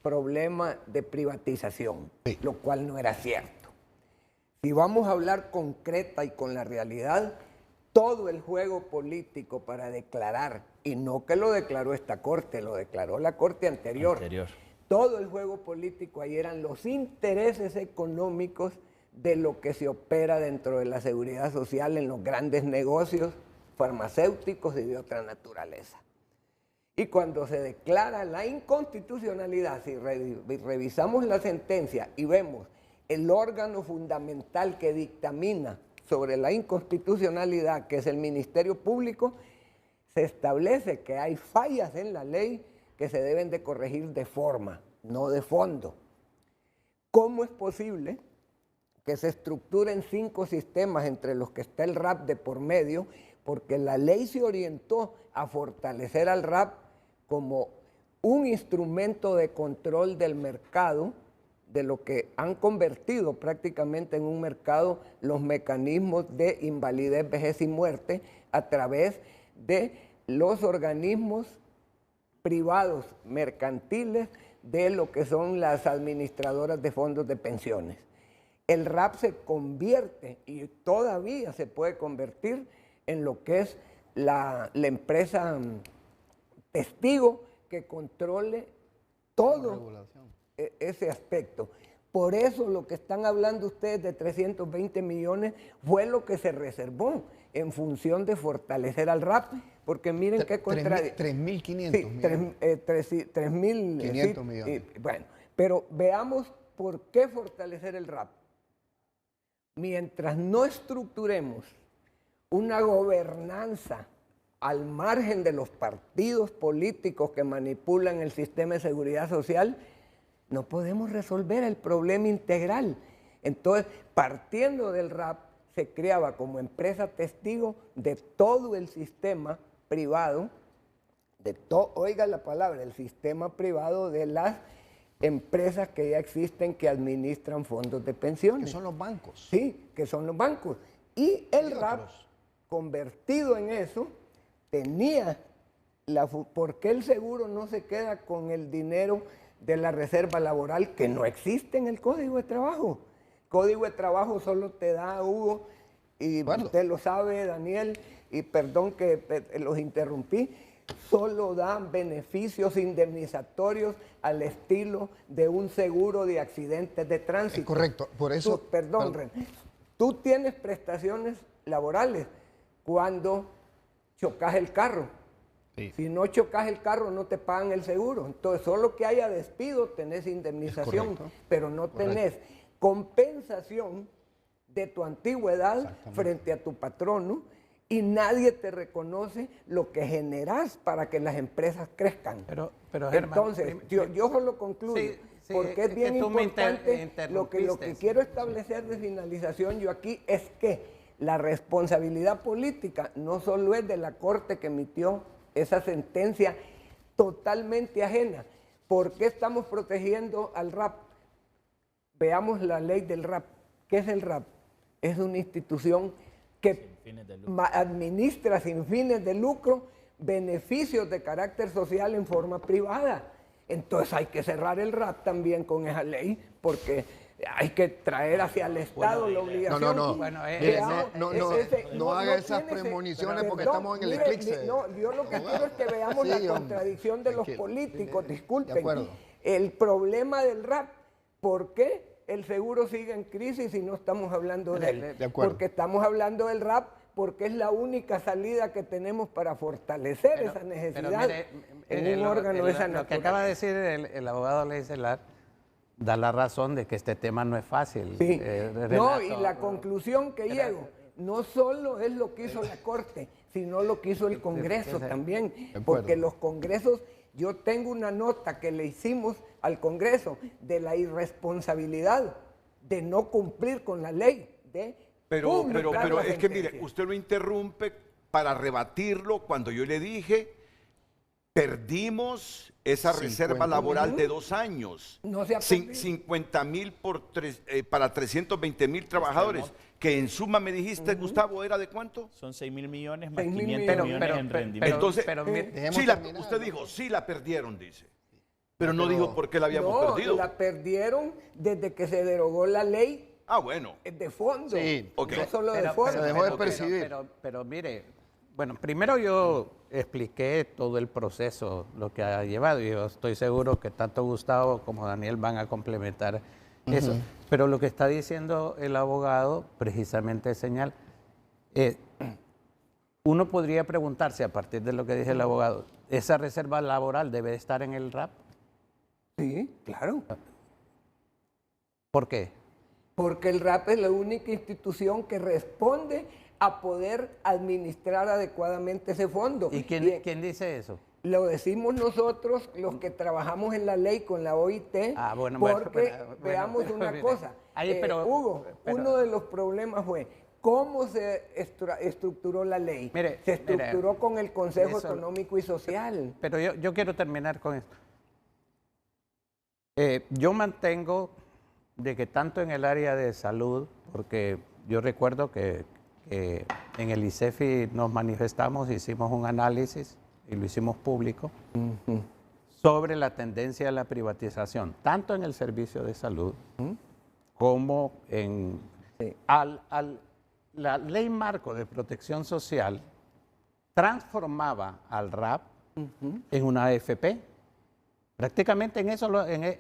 S5: problema de privatización, lo cual no era cierto. Si vamos a hablar concreta y con la realidad, todo el juego político para declarar, y no que lo declaró esta Corte, lo declaró la Corte anterior. Todo el juego político ahí eran los intereses económicos de lo que se opera dentro de la seguridad social en los grandes negocios farmacéuticos y de otra naturaleza. Y cuando se declara la inconstitucionalidad, si revisamos la sentencia y vemos el órgano fundamental que dictamina sobre la inconstitucionalidad, que es el Ministerio Público, se establece que hay fallas en la ley que se deben de corregir de forma, no de fondo. ¿Cómo es posible que se estructuren 5 sistemas entre los que está el RAP de por medio? Porque la ley se orientó a fortalecer al RAP como un instrumento de control del mercado, de lo que han convertido prácticamente en un mercado los mecanismos de invalidez, vejez y muerte a través de los organismos privados mercantiles de lo que son las administradoras de fondos de pensiones. el RAP se convierte, y todavía se puede convertir, en lo que es la empresa testigo que controle todo ese aspecto. Por eso lo que están hablando ustedes de 320 millones fue lo que se reservó en función de fortalecer al RAP, porque miren qué contradicción.
S2: 3.500 millones.
S5: 3.500
S2: millones.
S5: Bueno, pero veamos por qué fortalecer el RAP. Mientras no estructuremos una gobernanza al margen de los partidos políticos que manipulan el sistema de seguridad social, no podemos resolver el problema integral. Entonces, partiendo del RAP, se creaba como empresa testigo de todo el sistema privado, oiga la palabra, el sistema privado de las empresas que ya existen que administran fondos de pensiones.
S2: Que son los bancos.
S5: Sí, que son los bancos. Y el RAP, convertido en eso, tenía ¿por qué el seguro no se queda con el dinero de la reserva laboral que no existe en el Código de Trabajo? El Código de Trabajo solo te da, Hugo, y usted lo sabe, Daniel, y perdón que los interrumpí, solo dan beneficios indemnizatorios al estilo de un seguro de accidentes de tránsito.
S2: Es correcto, por eso...
S5: Perdón, René, tú tienes prestaciones laborales cuando chocas el carro. Sí. Si no chocas el carro, no te pagan el seguro. Entonces, solo que haya despido, tenés indemnización, pero no tenés compensación de tu antigüedad frente a tu patrono, y nadie te reconoce lo que generas para que las empresas crezcan.
S3: Pero Germán,
S5: entonces, yo solo concluyo, porque es bien importante, lo que quiero establecer de finalización yo aquí es que la responsabilidad política no solo es de la Corte que emitió esa sentencia totalmente ajena. ¿Por qué estamos protegiendo al RAP? Veamos la ley del RAP. ¿Qué es el RAP? Es una institución que administra sin fines de lucro beneficios de carácter social en forma privada. Entonces hay que cerrar el RAP también con esa ley, porque hay que traer hacia el Estado la obligación.
S2: No haga esas premoniciones porque estamos en el eclipse.
S5: Yo lo que quiero es que veamos la contradicción de los políticos. Disculpen. El problema del RAP, ¿por qué el seguro sigue en crisis y no estamos hablando de él? Porque estamos hablando del RAP, porque es la única salida que tenemos para fortalecer esa necesidad en un órgano de esa naturaleza.
S3: Lo que acaba de decir el abogado Leiselar da la razón de que este tema no es fácil.
S5: Sí. No, y la conclusión que llego, no solo es lo que hizo la Corte, sino lo que hizo el Congreso también, porque los congresos, yo tengo una nota que le hicimos al Congreso de la irresponsabilidad de no cumplir con la ley
S1: Pero es que mire, usted lo interrumpe para rebatirlo cuando yo le dije, perdimos esa reserva laboral de 2 años.
S5: No se ha
S1: 50,000 para 320,000 trabajadores, que en suma me dijiste, Gustavo, ¿era de cuánto?
S7: Son 6,000 millones más 500 millones en rendimiento.
S1: Entonces, usted dijo, sí la perdieron, dice. Pero no dijo por qué la habíamos perdido.
S5: La perdieron desde que se derogó la ley.
S1: Bueno.
S5: De fondo.
S2: Sí,
S5: no solo de fondo.
S2: Se dejó de percibir.
S3: Pero mire, bueno, primero yo expliqué todo el proceso, lo que ha llevado, y yo estoy seguro que tanto Gustavo como Daniel van a complementar eso. Pero lo que está diciendo el abogado precisamente es señal. Uno podría preguntarse, a partir de lo que dice el abogado, ¿esa reserva laboral debe estar en el RAP?
S5: Sí, claro.
S3: ¿Por qué?
S5: Porque el RAP es la única institución que responde a poder administrar adecuadamente ese fondo.
S3: ¿Y quién dice eso?
S5: Lo decimos nosotros, los que trabajamos en la ley con la OIT, veamos una cosa. Hugo, uno de los problemas fue cómo se estructuró la ley. Se estructuró con el Consejo Económico y Social.
S3: Pero yo quiero terminar con esto. Yo mantengo de que tanto en el área de salud, porque yo recuerdo que en el ICEFI nos manifestamos, hicimos un análisis y lo hicimos público sobre la tendencia a la privatización, tanto en el servicio de salud cómo la ley marco de protección social transformaba al RAP en una AFP. Prácticamente en eso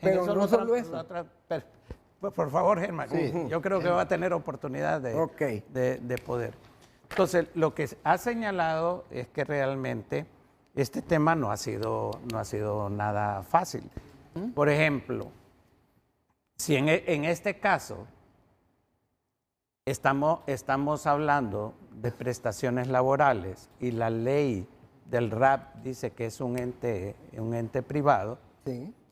S5: Pero no solo eso.
S3: Por favor, Germán, yo creo que va a tener oportunidad de poder. Entonces, lo que ha señalado es que realmente este tema no ha sido nada fácil. Por ejemplo, si en este caso estamos hablando de prestaciones laborales y la ley del RAP dice que es un ente privado,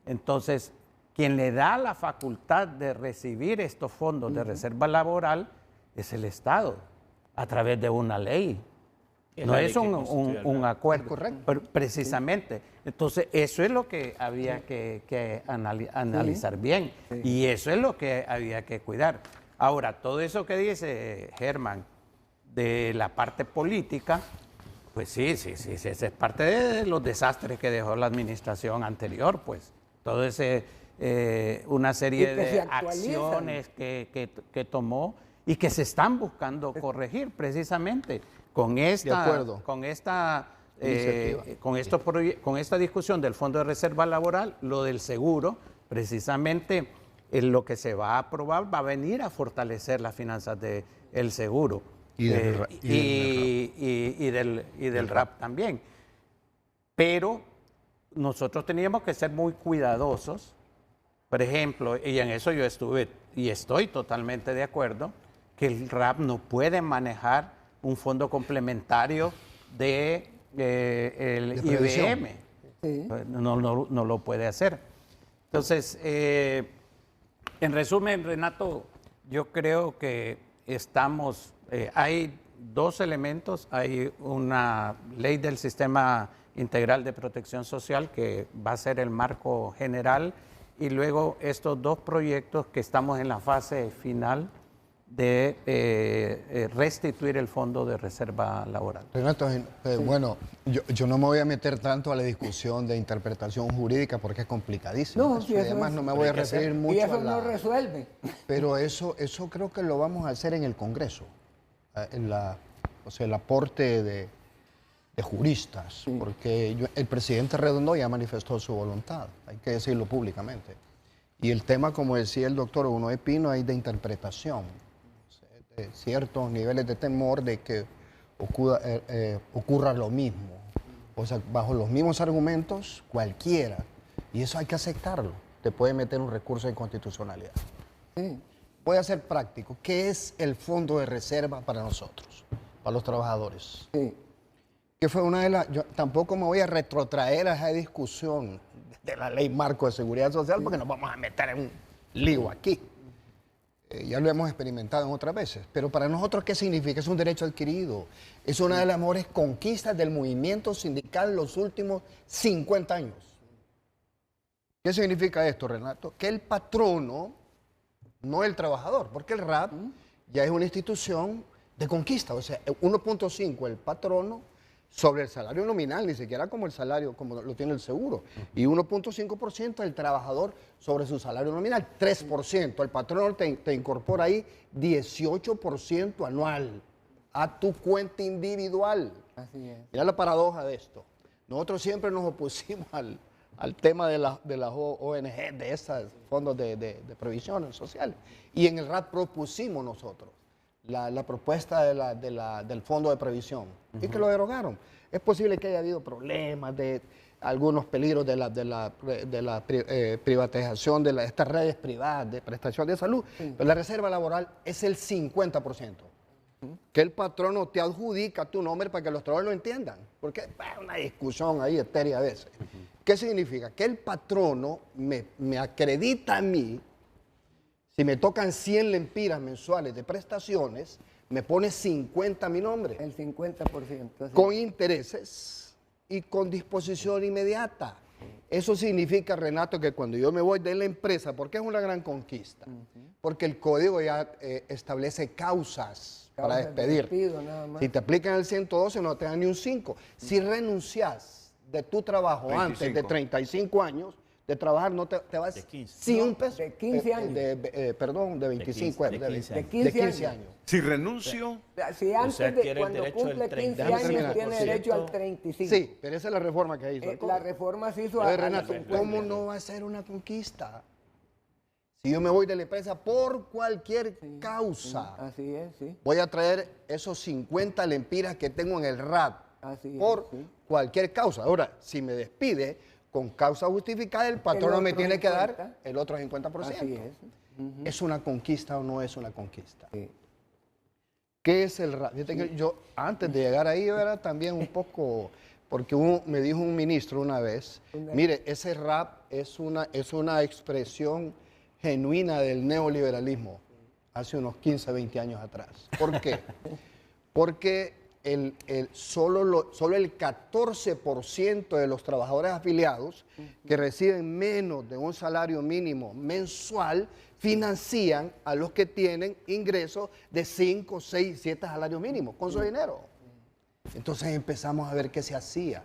S3: entonces quien le da la facultad de recibir estos fondos de reserva laboral es el Estado, a través de una ley. No es un acuerdo. Es correcto. Precisamente. Entonces, eso es lo que había que analizar bien. Y eso es lo que había que cuidar. Ahora, todo eso que dice Germán de la parte política, pues sí, esa es parte de los desastres que dejó la administración anterior, pues. Todo ese, una serie de acciones que tomó y que se están buscando corregir precisamente con esta discusión del Fondo de Reserva Laboral, lo del seguro, precisamente lo que se va a aprobar va a venir a fortalecer las finanzas del seguro y del RAP también. Pero nosotros teníamos que ser muy cuidadosos, por ejemplo, y en eso yo estuve y estoy totalmente de acuerdo, que el RAP no puede manejar un fondo complementario el IBM. No lo puede hacer. Entonces, en resumen, Renato, yo creo que hay dos elementos. Hay una ley del Sistema Integral de Protección Social que va a ser el marco general y luego estos dos proyectos que estamos en la fase final de restituir el fondo de reserva laboral.
S2: Renato, bueno, yo no me voy a meter tanto a la discusión de interpretación jurídica porque es complicadísimo. Además, no me voy a referir mucho
S5: y eso no resuelve.
S2: Pero eso creo que lo vamos a hacer en el Congreso, el aporte de juristas, porque el presidente Redondo ya manifestó su voluntad, hay que decirlo públicamente. Y el tema, como decía el doctor Uno de Pino, hay de interpretación. Ciertos niveles de temor de que ocurra lo mismo. O sea, bajo los mismos argumentos, cualquiera. Y eso hay que aceptarlo. Te puede meter un recurso de inconstitucionalidad. Voy a ser práctico. ¿Qué es el fondo de reserva para nosotros, para los trabajadores? Que fue una de las... Yo tampoco me voy a retrotraer a esa discusión de la ley marco de seguridad social porque nos vamos a meter en un lío aquí. Ya lo hemos experimentado en otras veces, pero para nosotros, ¿qué significa? Es un derecho adquirido. Es una de las mejores conquistas del movimiento sindical en los últimos 50 años. ¿Qué significa esto, Renato? Que el patrono, no el trabajador, porque el RAP ya es una institución de conquista, o sea, 1.5 el patrono sobre el salario nominal, ni siquiera como el salario, como lo tiene el seguro, y 1.5% el trabajador sobre su salario nominal, 3%, el patrón te incorpora ahí 18% anual a tu cuenta individual.
S5: Así es.
S2: Mira la paradoja de esto. Nosotros siempre nos opusimos al tema de las ONG, de esos fondos de previsión social, y en el RAP propusimos nosotros la propuesta del fondo de previsión y que lo derogaron. Es posible que haya habido problemas de algunos peligros de la privatización de estas redes privadas de prestación de salud, pero la reserva laboral es el 50%. Que el patrono te adjudica tu nombre para que los trabajadores lo entiendan, porque es una discusión ahí etérea a veces. ¿Qué significa? Que el patrono me acredita a mí. Si me tocan 100 lempiras mensuales de prestaciones, me pone 50 a mi nombre.
S5: El 50%. Sí.
S2: Con intereses y con disposición inmediata. Eso significa, Renato, que cuando yo me voy de la empresa, porque es una gran conquista, porque el código ya establece causas para despedir. Si te aplican el 112, no te dan ni un 5. Si renuncias de tu trabajo 25. Antes de 35 años, de trabajar, no te vas
S7: De 15.
S2: sin un peso.
S5: De 15 años.
S2: Perdón, de 25.
S7: de 15
S2: de
S7: años.
S2: 15 años.
S1: Si renuncio,
S5: Si antes
S7: sea,
S5: de
S7: adquiere el
S5: cuando
S7: derecho al
S5: cumple 15
S2: 30%.
S5: años tiene derecho al 35.
S2: Sí, pero esa es la reforma que hizo.
S5: La reforma se hizo
S2: Oye,
S5: a
S2: Renato,
S5: los
S2: ¿cómo no va a ser una conquista? Si yo me voy de la empresa por cualquier causa,
S5: Así es, sí.
S2: voy a traer esos 50 lempiras que tengo en el RAP
S5: Así es,
S2: por
S5: sí.
S2: cualquier causa. Ahora, si me despide con causa justificada, el patrón me
S5: otro
S2: tiene que
S5: 50.
S2: dar el otro 50%.
S5: Así es.
S2: ¿Es una conquista o no es una conquista?
S5: Sí.
S2: ¿Qué es el RAP? Fíjate que yo, antes de llegar ahí, yo era también un poco, porque me dijo un ministro una vez, mire, ese RAP es una expresión genuina del neoliberalismo hace unos 15, 20 años atrás. ¿Por qué? Porque solo el 14% de los trabajadores afiliados que reciben menos de un salario mínimo mensual financian a los que tienen ingresos de 5, 6, 7 salarios mínimos con su dinero. Entonces empezamos a ver qué se hacía.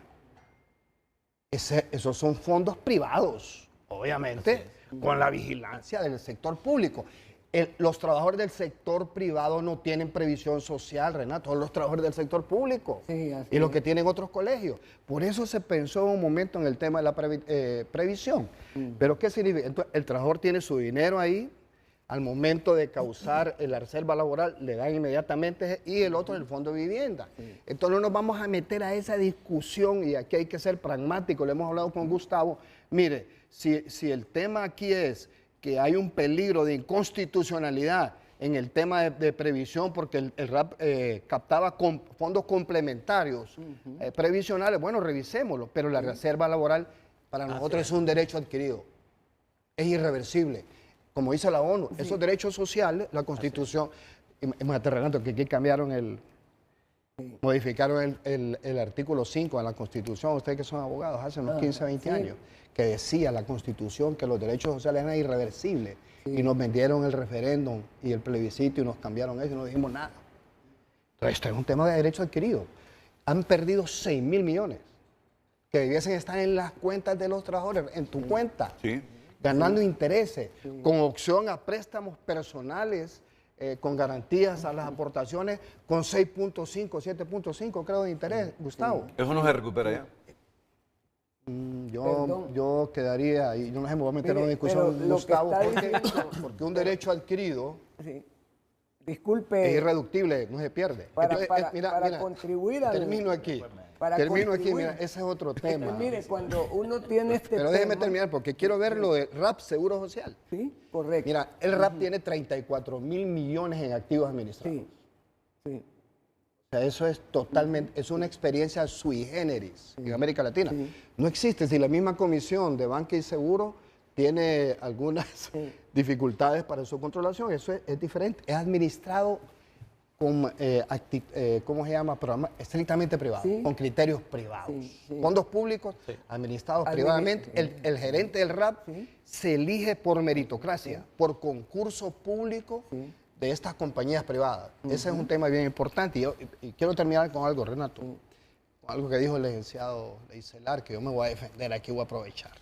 S2: Esos son fondos privados, obviamente, con la vigilancia del sector público. Los trabajadores del sector privado no tienen previsión social, Renato, son los trabajadores del sector público y los que tienen otros colegios. Por eso se pensó en un momento en el tema de la previsión. Pero ¿qué significa? Entonces, el trabajador tiene su dinero ahí, al momento de causar la reserva laboral le dan inmediatamente y el otro en el fondo de vivienda. Entonces no nos vamos a meter a esa discusión y aquí hay que ser pragmático, le hemos hablado con Gustavo. Mire, si el tema aquí es que hay un peligro de inconstitucionalidad en el tema de previsión porque el RAP captaba fondos complementarios previsionales, bueno, revisémoslo, pero la reserva laboral para nosotros es un derecho adquirido, es irreversible. Como dice la ONU, esos derechos sociales, la Constitución, imagínate, Renato, que aquí cambiaron modificaron el artículo 5 de la Constitución, ustedes que son abogados, hace unos 15, 20 años, que decía la Constitución que los derechos sociales eran irreversibles, y nos vendieron el referéndum y el plebiscito y nos cambiaron eso y no dijimos nada. Entonces, esto es un tema de derecho adquirido. Han perdido 6.000 millones que debiesen estar en las cuentas de los trabajadores, en tu cuenta.
S1: sí.
S2: Ganando intereses, con opción a préstamos personales, con garantías a las aportaciones, con 6.5, 7.5 creo de interés, Gustavo.
S1: Eso no se recupera ya.
S2: Yo quedaría, y no nos hemos metido en una discusión, Gustavo, porque un derecho adquirido
S5: Disculpe.
S2: es irreductible, no se pierde.
S5: Para
S2: Mira,
S5: contribuir al...
S2: termino aquí. Mira, ese es otro tema.
S5: Mire, cuando uno tiene
S2: Pero déjeme terminar, porque quiero ver lo de RAP Seguro Social.
S5: Sí, correcto.
S2: Mira, el RAP tiene 34.000 millones en activos administrados.
S5: Sí.
S2: O sea, eso es totalmente, es una experiencia sui generis en América Latina. No existe, si la misma comisión de banca y seguro tiene algunas dificultades para su controlación, eso es diferente. Es administrado con, ¿cómo se llama? Programa estrictamente privado, con criterios privados. Fondos públicos administrados privadamente. El gerente del RAP se elige por meritocracia, por concurso público de estas compañías privadas. Ese es un tema bien importante. Y quiero terminar con algo, Renato, con algo que dijo el licenciado Leicelar, que yo me voy a defender aquí, voy a aprovechar.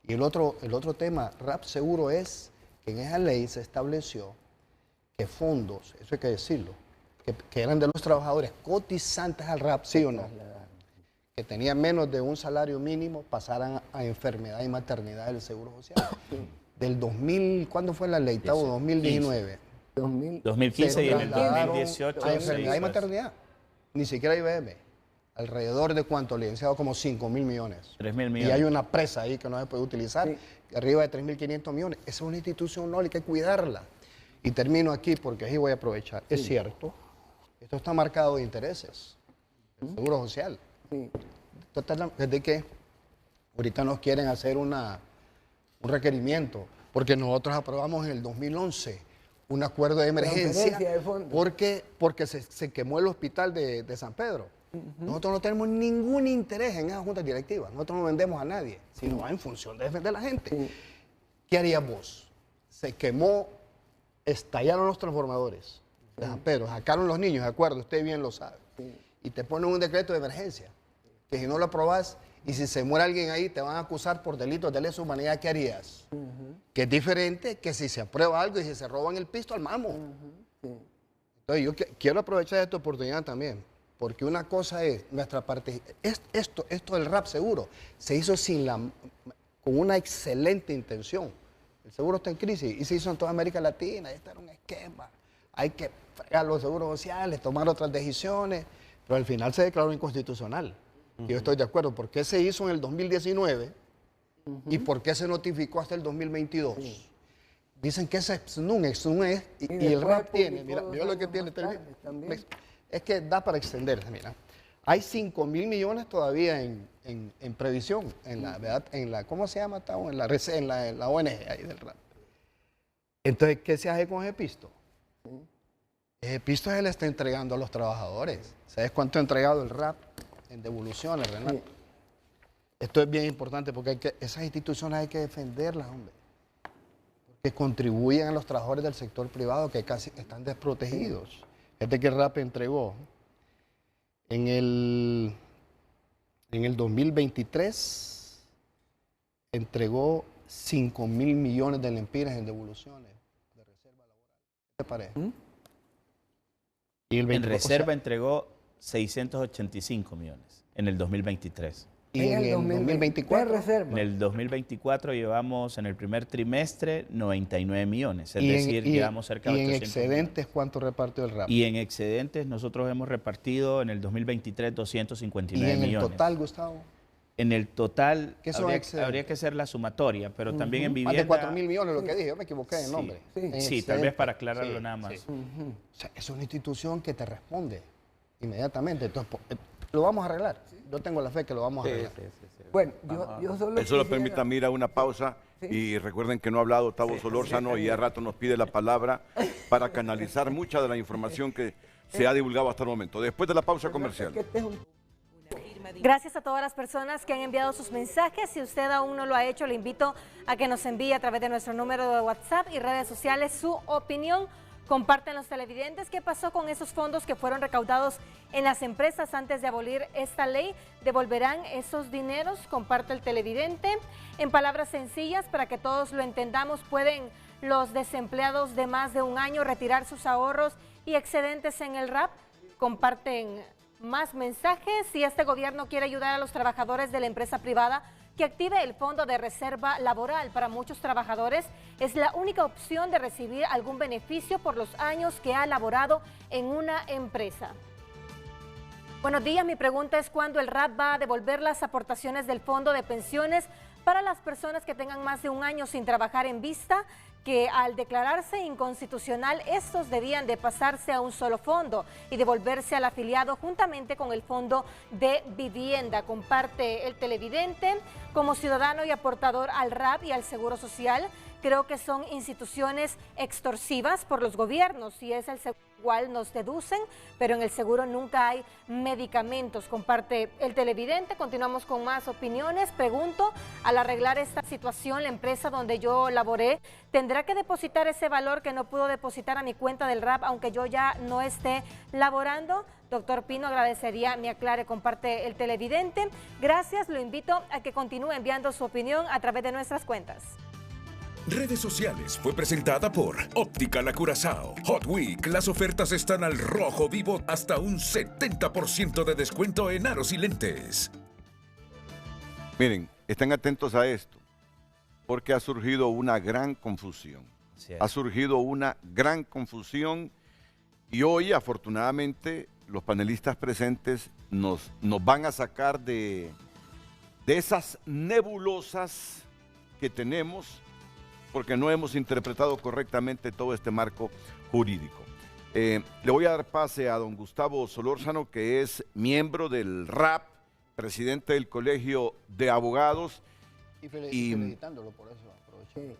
S2: Y el otro tema, RAP Seguro, es que en esa ley se estableció que fondos, eso hay que decirlo, que eran de los trabajadores cotizantes al RAP, sí o no, que tenían menos de un salario mínimo, pasaran a enfermedad y maternidad del Seguro Social. Del 2000, ¿cuándo fue la ley, Tavo? 2019.
S7: 2015 y en el 2018.
S2: A enfermedad y maternidad. Ni siquiera IBM. Alrededor de cuánto, licenciado, como 5.000 millones.
S7: 3.000 millones.
S2: Y hay una presa ahí que no se puede utilizar, arriba de 3.500 millones. Esa es una institución noble, hay que cuidarla. Y termino aquí porque ahí voy a aprovechar. Es cierto, esto está marcado de intereses. El Seguro Social. Desde que ahorita nos quieren hacer un requerimiento, porque nosotros aprobamos en el 2011 un acuerdo de emergencia porque se quemó el hospital de San Pedro. Nosotros no tenemos ningún interés en esa junta directiva. Nosotros no vendemos a nadie, sino va en función de defender a la gente. ¿Qué harías vos? Se quemó, estallaron los transformadores de San Pedro, sacaron los niños, de acuerdo, usted bien lo sabe. Y te ponen un decreto de emergencia, que si no lo aprobás, Y si se muere alguien ahí, te van a acusar por delitos de lesa humanidad, ¿qué harías? Que es diferente que si se aprueba algo y si se roban el pisto al mamo. Entonces yo quiero aprovechar esta oportunidad también, porque una cosa es nuestra parte, esto del rap seguro se hizo con una excelente intención. El seguro está en crisis y se hizo en toda América Latina, este era un esquema, hay que fregar los seguros sociales, tomar otras decisiones, pero al final se declaró inconstitucional. Yo estoy de acuerdo, ¿por qué se hizo en el 2019 y por qué se notificó hasta el 2022? Dicen que es exnun es, y el RAP tiene, mira lo que tiene, es que da para extenderse, mira. Hay 5.000 millones todavía en previsión, en la ¿cómo se llama? En la ONG ahí del RAP. Entonces, ¿qué se hace con ese pisto? Ese pisto se le está entregando a los trabajadores. ¿Sabes cuánto ha entregado el RAP en devoluciones, Renato? Esto es bien importante porque esas instituciones hay que defenderlas, hombre. Que contribuyen a los trabajadores del sector privado que casi están desprotegidos. Que el RAP entregó en el 2023, entregó 5.000 millones de lempiras en devoluciones de reserva laboral. ¿Qué te parece? Y
S7: en reserva entregó 685 millones en el 2023.
S2: ¿Y en el 2024?
S7: En el 2024 llevamos en el primer trimestre 99 millones, es decir, llevamos cerca de 800
S2: millones. ¿Y en excedentes cuánto repartió el RAP?
S7: Y en excedentes nosotros hemos repartido en el 2023 259 millones.
S2: ¿Y en el total, Gustavo?
S7: En el total habría que hacer la sumatoria, pero también en vivienda...
S2: Más de 4.000 millones lo que dije, yo me equivoqué de nombre.
S7: Sí, tal vez para aclararlo nada más.
S2: O sea, es una institución que te responde inmediatamente, entonces lo vamos a arreglar. Yo tengo la fe que lo vamos a arreglar.
S5: Bueno, yo solo
S1: Eso lo permita, mira, una pausa. Y recuerden que no ha hablado Gustavo Solórzano y a rato nos pide la palabra para canalizar mucha de la información que se ha divulgado hasta el momento. Después de la pausa comercial.
S6: Gracias a todas las personas que han enviado sus mensajes. Si usted aún no lo ha hecho, le invito a que nos envíe a través de nuestro número de WhatsApp y redes sociales su opinión. Comparten los televidentes qué pasó con esos fondos que fueron recaudados en las empresas antes de abolir esta ley. ¿Devolverán esos dineros? Comparte el televidente. En palabras sencillas, para que todos lo entendamos, ¿pueden los desempleados de más de un año retirar sus ahorros y excedentes en el RAP? Comparten más mensajes. Si este gobierno quiere ayudar a los trabajadores de la empresa privada, que active el fondo de reserva laboral. Para muchos trabajadores es la única opción de recibir algún beneficio por los años que ha laborado en una empresa. Buenos días, mi pregunta es ¿cuándo el RAP va a devolver las aportaciones del fondo de pensiones para las personas que tengan más de un año sin trabajar, en vista que al declararse inconstitucional estos debían de pasarse a un solo fondo y devolverse al afiliado juntamente con el fondo de vivienda? Comparte el televidente. Como ciudadano y aportador al RAP y al Seguro Social, creo que son instituciones extorsivas por los gobiernos. Si es el seguro, igual nos deducen, pero en el seguro nunca hay medicamentos. Comparte el televidente. Continuamos con más opiniones. Pregunto, al arreglar esta situación, la empresa donde yo laboré tendrá que depositar ese valor que no pudo depositar a mi cuenta del RAP, aunque yo ya no esté laborando. Doctor Pino, agradecería me aclare. Comparte el televidente. Gracias, lo invito a que continúe enviando su opinión a través de nuestras cuentas.
S8: Redes sociales fue presentada por Óptica La Curazao. Hot Week, las ofertas están al rojo vivo, hasta un 70% de descuento en aros y lentes.
S1: Miren, estén atentos a esto, porque ha surgido una gran confusión. Ha surgido una gran confusión y hoy, afortunadamente, los panelistas presentes nos van a sacar de esas nebulosas que tenemos, porque no hemos interpretado correctamente todo este marco jurídico. Le voy a dar pase a don Gustavo Solórzano, que es miembro del RAP, presidente del Colegio de Abogados.
S2: Y felicitándolo por eso, aproveché.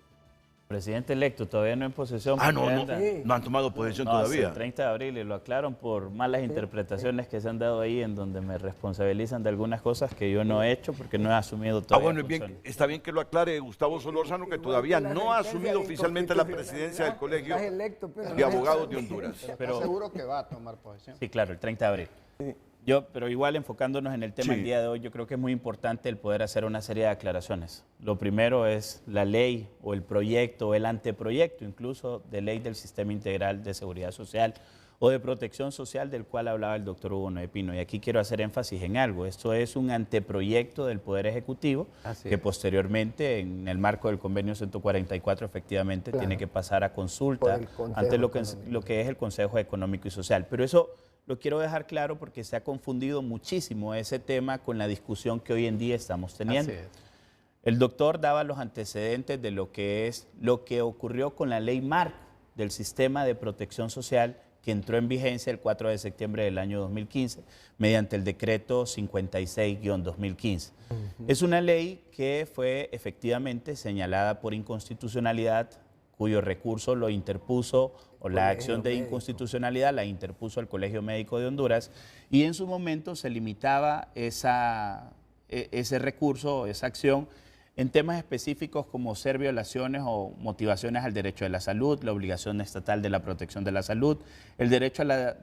S7: Presidente electo, todavía no en posesión.
S1: No han tomado posesión todavía.
S7: El 30 de abril, y lo aclaran por malas interpretaciones que se han dado ahí, en donde me responsabilizan de algunas cosas que yo no he hecho porque no he asumido todavía.
S1: Bueno, está bien que lo aclare Gustavo Solórzano, que todavía no ha asumido oficialmente la presidencia del Colegio de Abogados de Honduras.
S2: Pero seguro que va a tomar posesión.
S7: Sí, claro, el 30 de abril. Pero igual enfocándonos en el tema del día de hoy, yo creo que es muy importante el poder hacer una serie de aclaraciones. Lo primero es la ley o el proyecto o el anteproyecto incluso de ley del Sistema Integral de Seguridad Social o de Protección Social del cual hablaba el doctor Hugo Noé Pino. Y aquí quiero hacer énfasis en algo. Esto es un anteproyecto del Poder Ejecutivo que posteriormente, en el marco del convenio 144, efectivamente tiene que pasar a consulta ante lo que es el Consejo Económico y Social. Pero eso lo quiero dejar claro porque se ha confundido muchísimo ese tema con la discusión que hoy en día estamos teniendo. El doctor daba los antecedentes de lo que ocurrió con la ley marco del Sistema de Protección Social que entró en vigencia el 4 de septiembre del año 2015 mediante el decreto 56-2015. Es una ley que fue efectivamente señalada por inconstitucionalidad, cuyo recurso lo interpuso, o la acción de inconstitucionalidad la interpuso el Colegio Médico de Honduras, y en su momento se limitaba ese recurso, esa acción, en temas específicos como ser violaciones o motivaciones al derecho de la salud, la obligación estatal de la protección de la salud, el derecho a la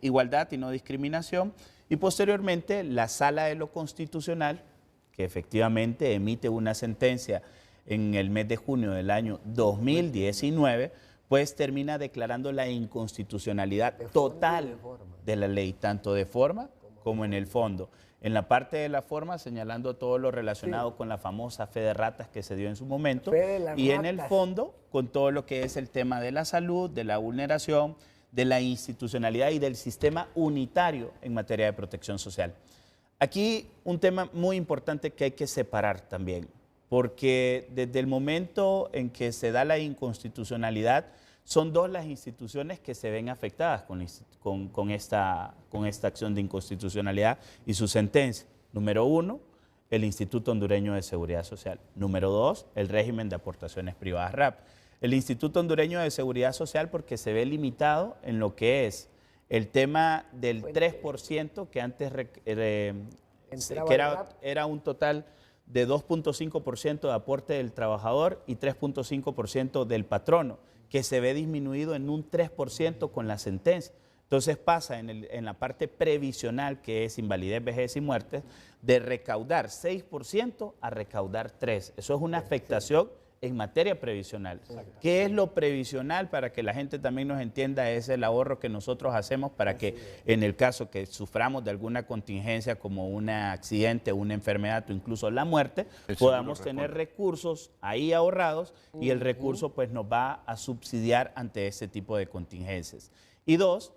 S7: igualdad y no discriminación, y posteriormente la Sala de lo Constitucional, que efectivamente emite una sentencia en el mes de junio del año 2019, pues termina declarando la inconstitucionalidad total de la ley, tanto de forma como en el fondo. En la parte de la forma, señalando todo lo relacionado con la famosa fe de ratas que se dio en su momento, y en el fondo, con todo lo que es el tema de la salud, de la vulneración, de la institucionalidad y del sistema unitario en materia de protección social. Aquí un tema muy importante que hay que separar también, porque desde el momento en que se da la inconstitucionalidad, son dos las instituciones que se ven afectadas con esta acción de inconstitucionalidad y su sentencia. Número 1, el Instituto Hondureño de Seguridad Social. Número 2, el régimen de aportaciones privadas RAP. El Instituto Hondureño de Seguridad Social porque se ve limitado en lo que es el tema del 3% que antes era un total de 2.5% de aporte del trabajador y 3.5% del patrono, que se ve disminuido en un 3% con la sentencia. Entonces pasa en la parte previsional, que es invalidez, vejez y muerte, de recaudar 6% a recaudar 3%. Eso es una afectación en materia previsional. ¿Qué es lo previsional? Para que la gente también nos entienda, es el ahorro que nosotros hacemos para que en el caso que suframos de alguna contingencia como un accidente, una enfermedad o incluso la muerte, podamos tener recursos ahí ahorrados y el recurso pues nos va a subsidiar ante ese tipo de contingencias. Y dos,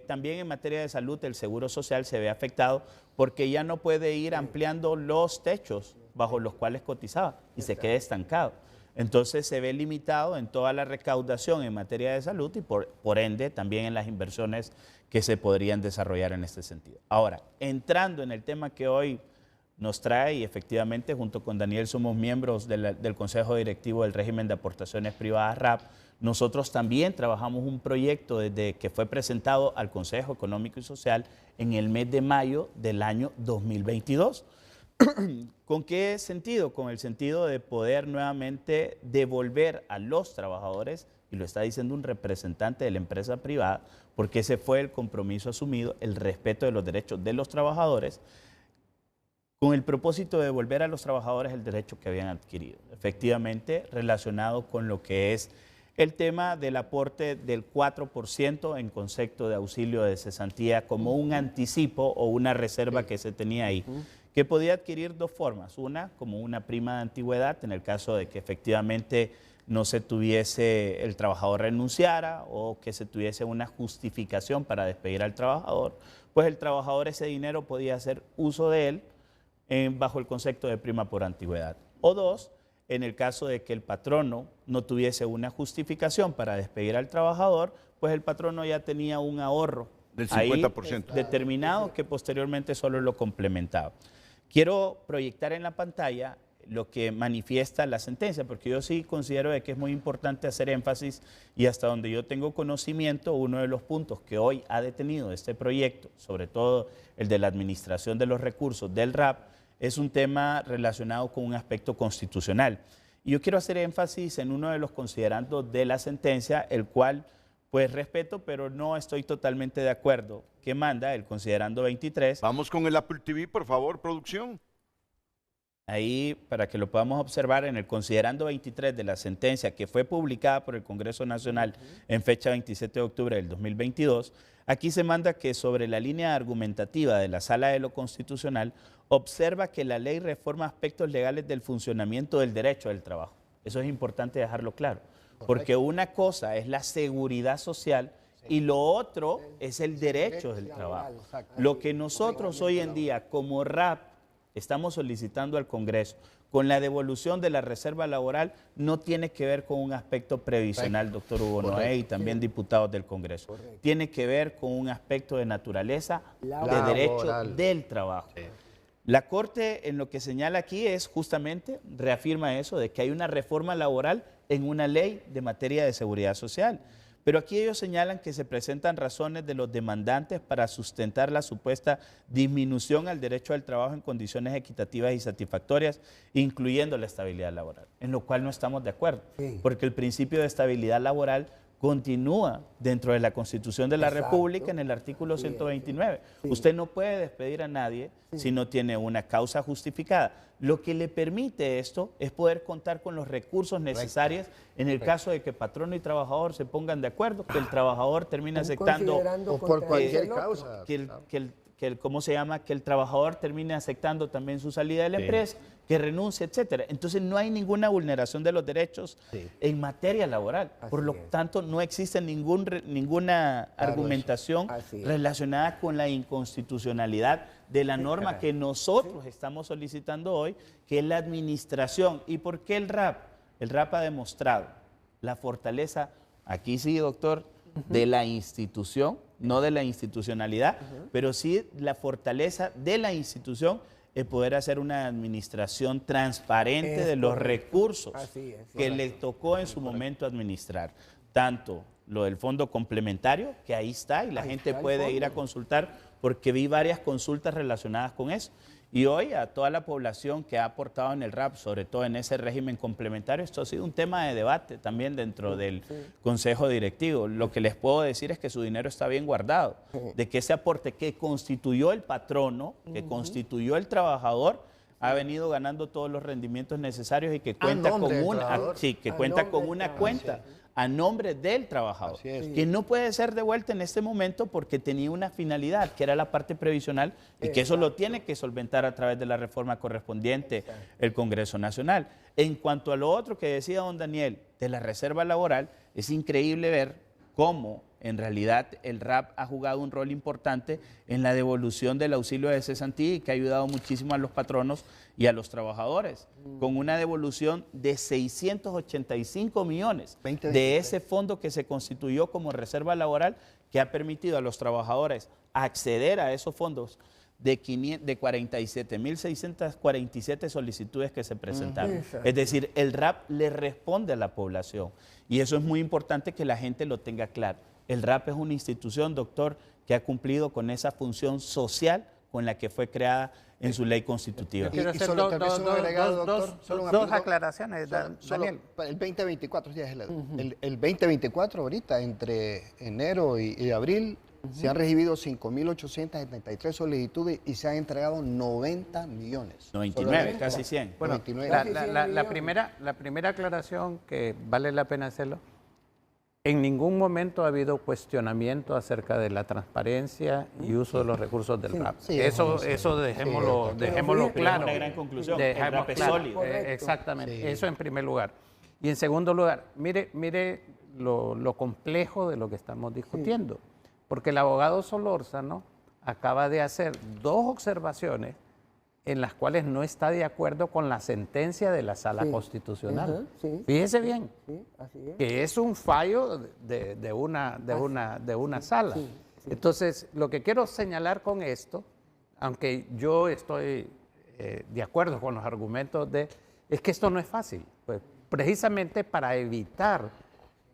S7: también en materia de salud el Seguro Social se ve afectado porque ya no puede ir ampliando los techos bajo los cuales cotizaba y se queda estancado. Entonces se ve limitado en toda la recaudación en materia de salud y por ende también en las inversiones que se podrían desarrollar en este sentido. Ahora, entrando en el tema que hoy nos trae, y efectivamente junto con Daniel somos miembros del Consejo Directivo del Régimen de Aportaciones Privadas RAP, nosotros también trabajamos un proyecto desde que fue presentado al Consejo Económico y Social en el mes de mayo del año 2022. ¿Con qué sentido? Con el sentido de poder nuevamente devolver a los trabajadores, y lo está diciendo un representante de la empresa privada, porque ese fue el compromiso asumido, el respeto de los derechos de los trabajadores, con el propósito de devolver a los trabajadores el derecho que habían adquirido. Efectivamente, relacionado con lo que es el tema del aporte del 4% en concepto de auxilio de cesantía como un anticipo o una reserva que se tenía ahí, que podía adquirir dos formas. Una, como una prima de antigüedad, en el caso de que efectivamente no se tuviese, el trabajador renunciara o que se tuviese una justificación para despedir al trabajador, pues el trabajador ese dinero podía hacer uso de él bajo el concepto de prima por antigüedad. O dos, en el caso de que el patrono no tuviese una justificación para despedir al trabajador, pues el patrono ya tenía un ahorro
S1: del 50%
S7: ahí determinado que posteriormente solo lo complementaba. Quiero proyectar en la pantalla lo que manifiesta la sentencia, porque yo sí considero que es muy importante hacer énfasis y hasta donde yo tengo conocimiento, uno de los puntos que hoy ha detenido este proyecto, sobre todo el de la administración de los recursos del RAP, es un tema relacionado con un aspecto constitucional. Y yo quiero hacer énfasis en uno de los considerandos de la sentencia, el cual pues respeto, pero no estoy totalmente de acuerdo que manda el considerando 23.
S1: Vamos con el Apple TV, por favor, producción.
S7: Ahí, para que lo podamos observar, en el considerando 23 de la sentencia que fue publicada por el Congreso Nacional en fecha 27 de octubre del 2022, aquí se manda que sobre la línea argumentativa de la Sala de lo Constitucional, observa que la ley reforma aspectos legales del funcionamiento del derecho del trabajo. Eso es importante dejarlo claro, porque una cosa es la seguridad social y lo otro es el derecho del trabajo. Lo que nosotros hoy en día como RAP estamos solicitando al Congreso con la devolución de la reserva laboral no tiene que ver con un aspecto previsional, doctor Hugo Noé, y también diputados del Congreso. Tiene que ver con un aspecto de naturaleza de derecho del trabajo. La Corte en lo que señala aquí es justamente, reafirma eso, de que hay una reforma laboral en una ley de materia de seguridad social. Pero aquí ellos señalan que se presentan razones de los demandantes para sustentar la supuesta disminución al derecho al trabajo en condiciones equitativas y satisfactorias, incluyendo la estabilidad laboral, en lo cual no estamos de acuerdo, porque el principio de estabilidad laboral continúa dentro de la Constitución de la República en el artículo 129. Usted no puede despedir a nadie si no tiene una causa justificada. Lo que le permite esto es poder contar con los recursos necesarios en el caso de que patrono y trabajador se pongan de acuerdo, que el trabajador termine aceptando
S5: o por cualquier
S2: causa,
S7: ¿cómo se llama? Que el trabajador termine aceptando también su salida de la empresa, que renuncie, etcétera. Entonces no hay ninguna vulneración de los derechos en materia laboral. Por lo tanto, no existe ninguna argumentación relacionada con la inconstitucionalidad de la norma que nosotros estamos solicitando hoy, que es la administración. ¿Y por qué el RAP? El RAP ha demostrado la fortaleza, aquí sí, doctor, de la institución, no de la institucionalidad, pero sí la fortaleza de la institución, el poder hacer una administración transparente de los recursos que le tocó en su momento administrar. Tanto lo del fondo complementario, que ahí está y la gente puede ir a consultar, porque vi varias consultas relacionadas con eso. Y hoy a toda la población que ha aportado en el RAP, sobre todo en ese régimen complementario, esto ha sido un tema de debate también dentro del Consejo Directivo. Lo que les puedo decir es que su dinero está bien guardado, de que ese aporte que constituyó el patrono, que constituyó el trabajador, ha venido ganando todos los rendimientos necesarios y que cuenta con una cuenta a nombre del trabajador, que no puede ser devuelta en este momento porque tenía una finalidad, que era la parte previsional, y que eso lo tiene que solventar a través de la reforma correspondiente el Congreso Nacional. En cuanto a lo otro que decía don Daniel, de la reserva laboral, es increíble ver cómo en realidad el RAP ha jugado un rol importante en la devolución del auxilio de cesantía y que ha ayudado muchísimo a los patronos y a los trabajadores, con una devolución de 685 millones de ese fondo que se constituyó como reserva laboral, que ha permitido a los trabajadores acceder a esos fondos de 47.647 solicitudes que se presentaron. Es decir, el RAP le responde a la población y eso es muy importante que la gente lo tenga claro. El RAP es una institución, doctor, que ha cumplido con esa función social con la que fue creada en su ley constitutiva.
S3: Quiero hacer dos aclaraciones, Daniel.
S2: El 2024, el 2024 ahorita, entre enero y abril, se han recibido 5.873 solicitudes y se han entregado 90 millones.
S7: 99, casi 100.
S3: Bueno,
S2: 99.
S3: la primera aclaración que vale la pena hacerlo, en ningún momento ha habido cuestionamiento acerca de la transparencia y uso de los recursos del RAP. Eso dejémoslo claro.
S7: Una gran conclusión. El RAP es sólido.
S3: Exactamente, eso en primer lugar. Y en segundo lugar, mire lo complejo de lo que estamos discutiendo. Porque el abogado Solórzano acaba de hacer dos observaciones en las cuales no está de acuerdo con la sentencia de la Sala Constitucional. Fíjese bien, que es un fallo de una sala. Entonces, lo que quiero señalar con esto, aunque yo estoy de acuerdo con los argumentos es que esto no es fácil, pues precisamente para evitar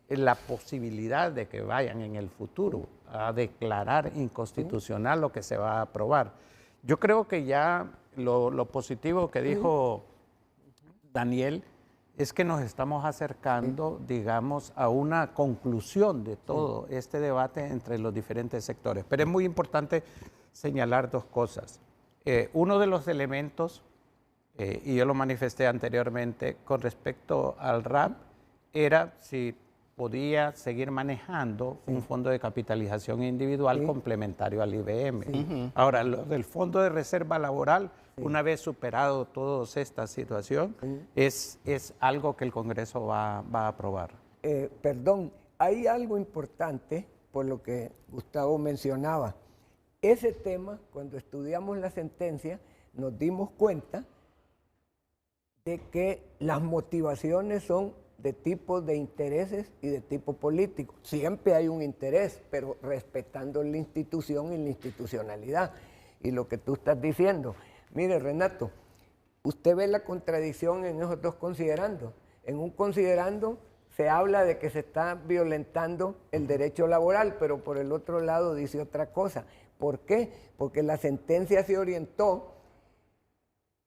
S3: la posibilidad de que vayan en el futuro a declarar inconstitucional lo que se va a aprobar. Yo creo que ya lo positivo que dijo Daniel es que nos estamos acercando, digamos, a una conclusión de todo este debate entre los diferentes sectores. Pero es muy importante señalar dos cosas. Uno de los elementos, y yo lo manifesté anteriormente, con respecto al RAP, era si podía seguir manejando un fondo de capitalización individual complementario al IBM. Ahora, lo del fondo de reserva laboral, una vez superado toda esta situación, es algo que el Congreso va a aprobar.
S5: Perdón, hay algo importante por lo que Gustavo mencionaba. Ese tema, cuando estudiamos la sentencia, nos dimos cuenta de que las motivaciones son de tipo de intereses y de tipo político. Siempre hay un interés, pero respetando la institución y la institucionalidad. Y lo que tú estás diciendo, mire Renato, usted ve la contradicción en esos dos considerandos. En un considerando se habla de que se está violentando el derecho laboral, pero por el otro lado dice otra cosa. ¿Por qué? Porque la sentencia se orientó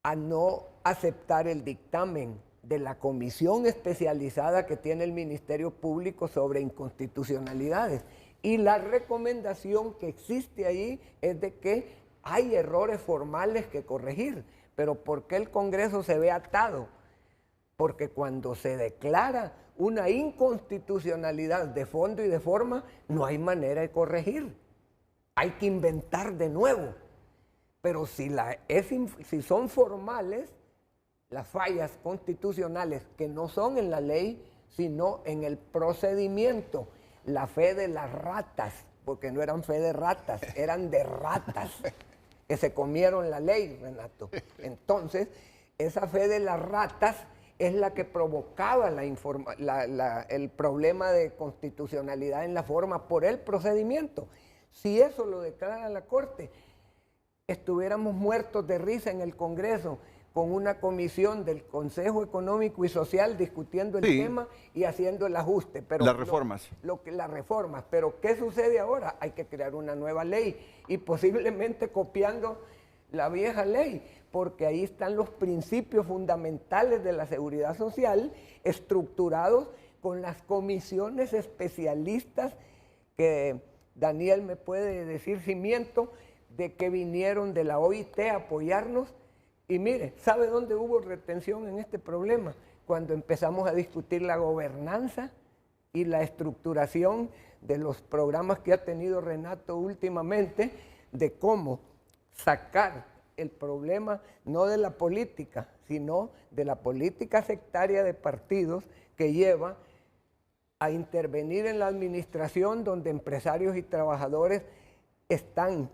S5: a no aceptar el dictamen de la comisión especializada que tiene el Ministerio Público sobre inconstitucionalidades. Y la recomendación que existe ahí es de que hay errores formales que corregir. Pero ¿por qué el Congreso se ve atado? Porque cuando se declara una inconstitucionalidad de fondo y de forma, no hay manera de corregir. Hay que inventar de nuevo. Pero si son formales, las fallas constitucionales que no son en la ley, sino en el procedimiento, la fe de las ratas, porque no eran fe de ratas, eran de ratas, que se comieron la ley, Renato. Entonces, esa fe de las ratas es la que provocaba el problema de constitucionalidad en la forma por el procedimiento. Si eso lo declara la Corte, estuviéramos muertos de risa en el Congreso con una comisión del Consejo Económico y Social discutiendo el tema y haciendo el ajuste. Pero
S1: las reformas.
S5: Las reformas. Pero ¿qué sucede ahora? Hay que crear una nueva ley y posiblemente copiando la vieja ley, porque ahí están los principios fundamentales de la seguridad social estructurados con las comisiones especialistas que Daniel me puede decir cimiento de que vinieron de la OIT a apoyarnos. Y mire, ¿sabe dónde hubo retención en este problema? Cuando empezamos a discutir la gobernanza y la estructuración de los programas que ha tenido Renato últimamente, de cómo sacar el problema no de la política, sino de la política sectaria de partidos que lleva a intervenir en la administración donde empresarios y trabajadores están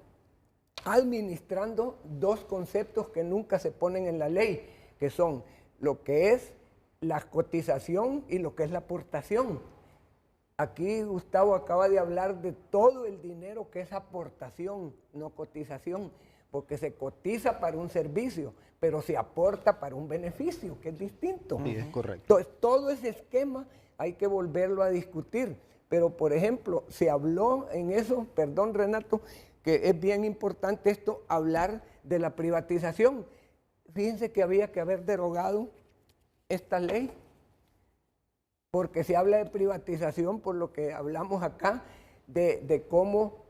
S5: administrando dos conceptos que nunca se ponen en la ley, que son lo que es la cotización y lo que es la aportación. Aquí Gustavo acaba de hablar de todo el dinero que es aportación, no cotización, porque se cotiza para un servicio, pero se aporta para un beneficio, que es distinto.
S2: Sí, es correcto.
S5: Entonces, todo ese esquema hay que volverlo a discutir. Pero, por ejemplo, se habló en eso, perdón Renato, que es bien importante esto, hablar de la privatización. Fíjense que había que haber derogado esta ley, porque se habla de privatización por lo que hablamos acá, de cómo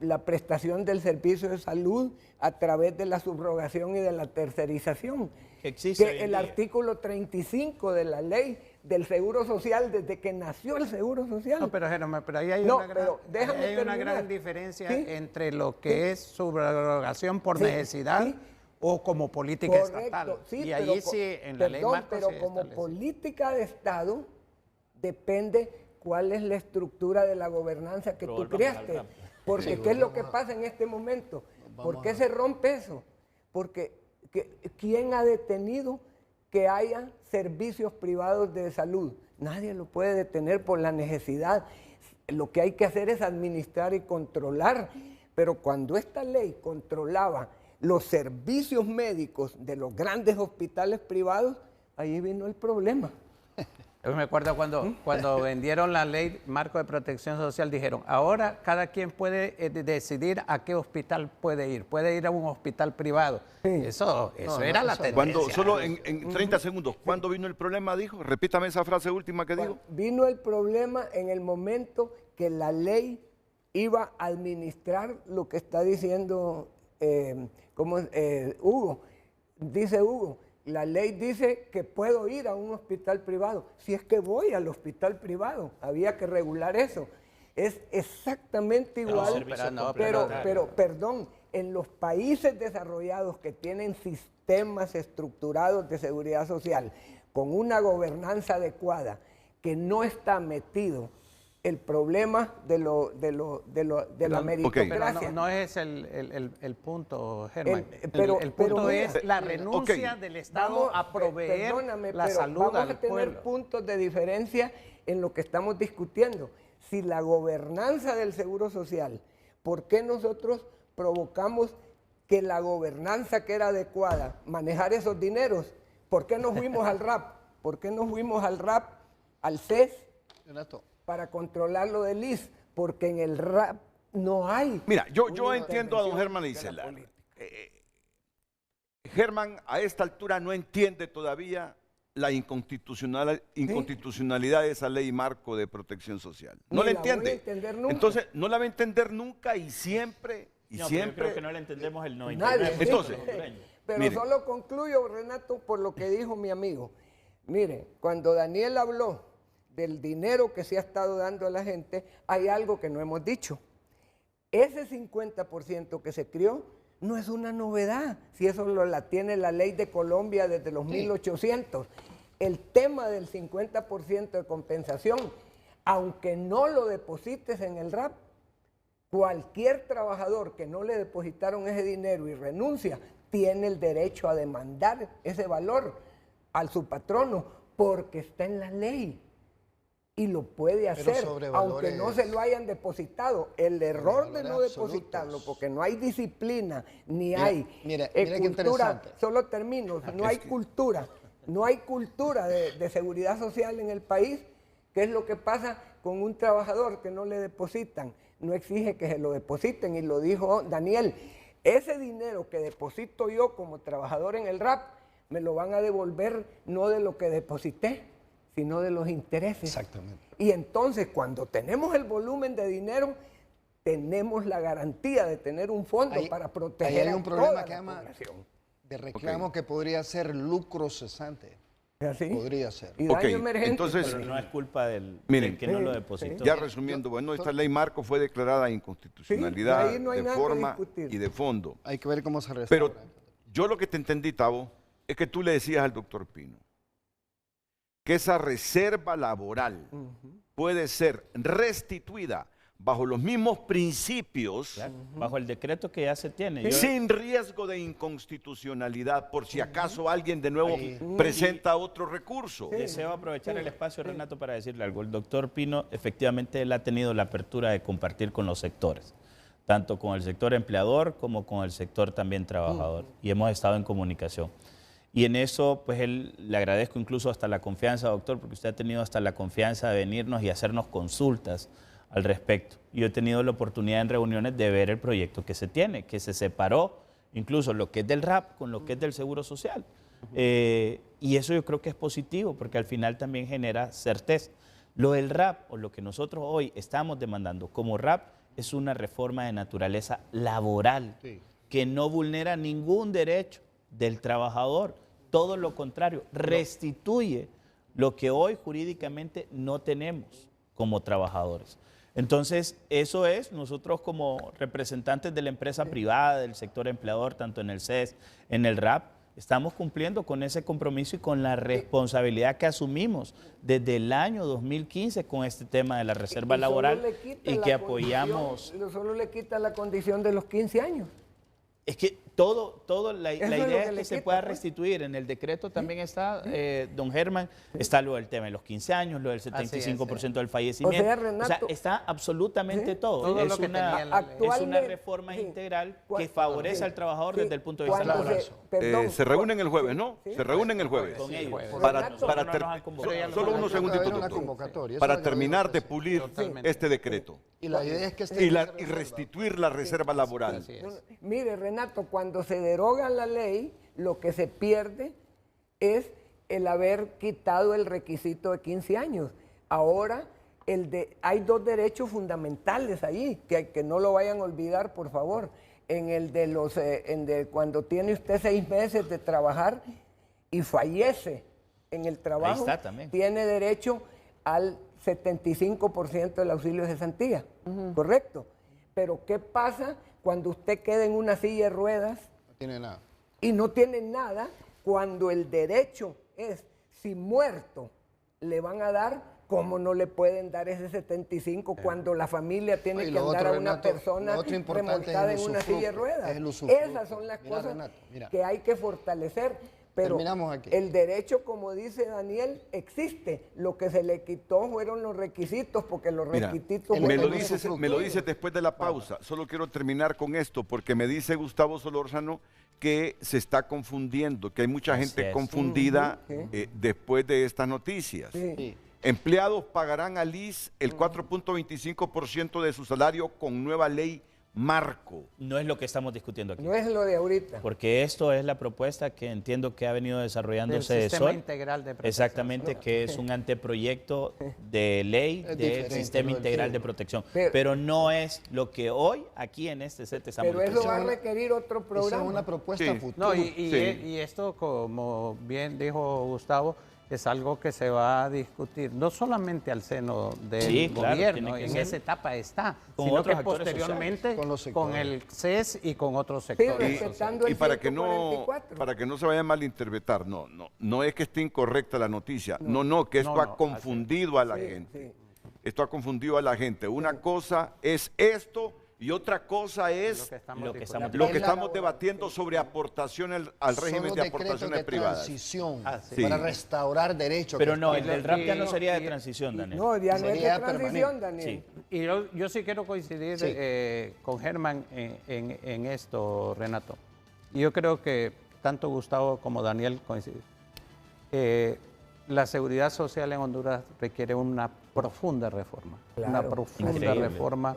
S5: la prestación del servicio de salud a través de la subrogación y de la tercerización. Que el artículo 35 de la ley del Seguro Social, desde que nació el Seguro Social.
S3: No, pero Jerome, pero ahí hay una gran diferencia entre lo que es subrogación por necesidad o como política estatal.
S5: Sí,
S3: y ahí sí, en la ley marco
S5: pero
S3: se
S5: como
S3: establece.
S5: política de Estado, depende cuál es la estructura de la gobernanza que tú creaste. Porque ¿qué es lo que pasa en este momento? ¿Por qué se rompe eso? Porque ¿quién ha detenido que haya servicios privados de salud? Nadie lo puede detener por la necesidad. Lo que hay que hacer es administrar y controlar. Pero cuando esta ley controlaba los servicios médicos de los grandes hospitales privados, ahí vino el problema.
S3: Yo me acuerdo cuando vendieron la ley marco de protección social, dijeron, ahora cada quien puede decidir a qué hospital puede ir a un hospital privado. Sí. Eso era la tendencia.
S1: Cuando, solo en 30 segundos, ¿cuándo vino el problema, dijo? Repítame esa frase última que dijo.
S5: Vino el problema en el momento que la ley iba a administrar lo que está diciendo Hugo. Dice Hugo, la ley dice que puedo ir a un hospital privado. Si es que voy al hospital privado, había que regular eso. Es exactamente igual, pero perdón, en los países desarrollados que tienen sistemas estructurados de seguridad social, con una gobernanza adecuada, que no está metido el problema de la meritocracia.
S3: Pero no es el punto, Germán. El punto es la renuncia del Estado a proveer la salud al pueblo.
S5: Vamos a tener puntos de diferencia en lo que estamos discutiendo. Si la gobernanza del Seguro Social, ¿por qué nosotros provocamos que la gobernanza que era adecuada, manejar esos dineros? ¿Por qué nos fuimos al RAP? ¿Por qué nos fuimos al RAP, al CES? Para controlar lo del IS, porque en el RAP no hay.
S1: Mira, yo entiendo a don Germán Isela. Germán a esta altura no entiende todavía la inconstitucionalidad de esa ley marco de protección social. No la entiende. Entonces, no la va a entender nunca y siempre.
S7: Yo creo que no la entendemos el 99%.
S1: Entonces,
S5: pero mire, solo concluyo, Renato, por lo que dijo mi amigo. Mire, cuando Daniel habló del dinero que se ha estado dando a la gente, hay algo que no hemos dicho. Ese 50% que se crió no es una novedad, si eso la tiene la ley de Colombia desde los 1800. El tema del 50% de compensación, aunque no lo deposites en el RAP, cualquier trabajador que no le depositaron ese dinero y renuncia, tiene el derecho a demandar ese valor a su patrono, porque está en la ley. Y lo puede hacer, aunque no se lo hayan depositado. El error de no depositarlo, porque no hay disciplina, ni hay cultura, solo termino, no hay cultura de seguridad social en el país. ¿Qué es lo que pasa con un trabajador que no le depositan? No exige que se lo depositen, y lo dijo Daniel, ese dinero que deposito yo como trabajador en el RAP, me lo van a devolver no de lo que deposité, sino de los intereses.
S2: Exactamente.
S5: Y entonces, cuando tenemos el volumen de dinero, tenemos la garantía de tener un fondo para proteger
S2: hay un problema que llama de reclamo que podría ser lucro cesante.
S5: ¿Así?
S2: Podría ser.
S5: Y daño emergente.
S1: Entonces,
S7: pero no es culpa del que no lo depositó.
S1: Ya resumiendo, bueno, esta ley marco fue declarada inconstitucionalidad de forma y de fondo.
S2: Hay que ver cómo se restaura.
S1: Pero yo lo que te entendí, Tavo, es que tú le decías al doctor Pino que esa reserva laboral puede ser restituida bajo los mismos principios,
S7: bajo el decreto que ya se tiene.
S1: Sin riesgo de inconstitucionalidad, por si acaso alguien de nuevo presenta otro recurso.
S7: Deseo aprovechar el espacio, Renato, para decirle algo. El doctor Pino, efectivamente, él ha tenido la apertura de compartir con los sectores, tanto con el sector empleador como con el sector también trabajador, y hemos estado en comunicación. Y en eso, pues le agradezco incluso hasta la confianza, doctor, porque usted ha tenido hasta la confianza de venirnos y hacernos consultas al respecto. Yo he tenido la oportunidad en reuniones de ver el proyecto que se tiene, que se separó incluso lo que es del RAP con lo que es del Seguro Social. Y eso yo creo que es positivo, porque al final también genera certeza. Lo del RAP, o lo que nosotros hoy estamos demandando como RAP, es una reforma de naturaleza laboral, que no vulnera ningún derecho del trabajador. Todo lo contrario, restituye lo que hoy jurídicamente no tenemos como trabajadores. Entonces, eso es, nosotros como representantes de la empresa privada, del sector empleador, tanto en el CES, en el RAP, estamos cumpliendo con ese compromiso y con la responsabilidad que asumimos desde el año 2015 con este tema de la reserva laboral y que apoyamos.
S5: Solo le quita la condición de los 15 años.
S7: Es que La idea es que se pueda restituir. En el decreto también está, don Germán, está lo del tema de los 15 años, lo del 75% del fallecimiento.
S5: O sea, Renato,
S7: está absolutamente todo. Es una reforma integral que favorece al trabajador desde el punto de vista laboral.
S1: Se reúnen el jueves, ¿no? Se reúnen el jueves.
S7: Con ellos.
S1: Solo unos segunditos, doctor. Para terminar de pulir este decreto.
S2: Y la idea es que
S1: y restituir la reserva laboral.
S5: Mire, Renato, cuando se deroga la ley, lo que se pierde es el haber quitado el requisito de 15 años. Ahora hay dos derechos fundamentales ahí, que no lo vayan a olvidar, por favor. En el de cuando tiene usted 6 meses de trabajar y fallece en el trabajo, tiene derecho al 75% del auxilio de cesantía, ¿correcto? Pero ¿qué pasa cuando usted queda en una silla de ruedas?
S2: No tiene nada.
S5: Y no tiene nada, cuando el derecho es, si muerto, le van a dar, ¿cómo no le pueden dar ese 75 cuando la familia tiene que andar a una persona remontada en una silla de ruedas? Esas son las cosas que hay que fortalecer. Pero el derecho, como dice Daniel, existe. Lo que se le quitó fueron los requisitos, porque los requisitos...
S1: Me lo dices después de la pausa. Solo quiero terminar con esto, porque me dice Gustavo Solórzano que se está confundiendo, que hay mucha gente confundida después de estas noticias. Empleados pagarán al ISSSTE el 4.25% de su salario con nueva ley marco.
S7: No es lo que estamos discutiendo aquí.
S5: No es lo de ahorita.
S7: Porque esto es la propuesta que entiendo que ha venido desarrollándose
S3: del Sistema Integral de Protección.
S7: Exactamente, que es un anteproyecto de ley del Sistema Integral de Protección. Pero no es lo que hoy aquí en este set estamos
S5: discutiendo. Pero eso va a requerir otro programa.
S2: Es una propuesta futura.
S3: No, y esto, como bien dijo Gustavo, es algo que se va a discutir no solamente al seno del gobierno, en esa etapa está, sino que posteriormente con el CES y con otros sectores.
S1: Y para que no se vaya a malinterpretar, no es que esté incorrecta la noticia, que esto ha confundido a la gente. Esto ha confundido a la gente. Una cosa es esto y otra cosa es lo que estamos debatiendo sobre aportaciones al régimen de aportaciones privadas.
S2: Transición para restaurar derechos.
S7: Pero no, el del RAP ya no sería de transición, Daniel.
S5: No, ya no es de transición, Daniel.
S3: Y yo sí quiero coincidir con Germán en esto, Renato. Y yo creo que tanto Gustavo como Daniel coinciden. La seguridad social en Honduras requiere una profunda reforma, reforma,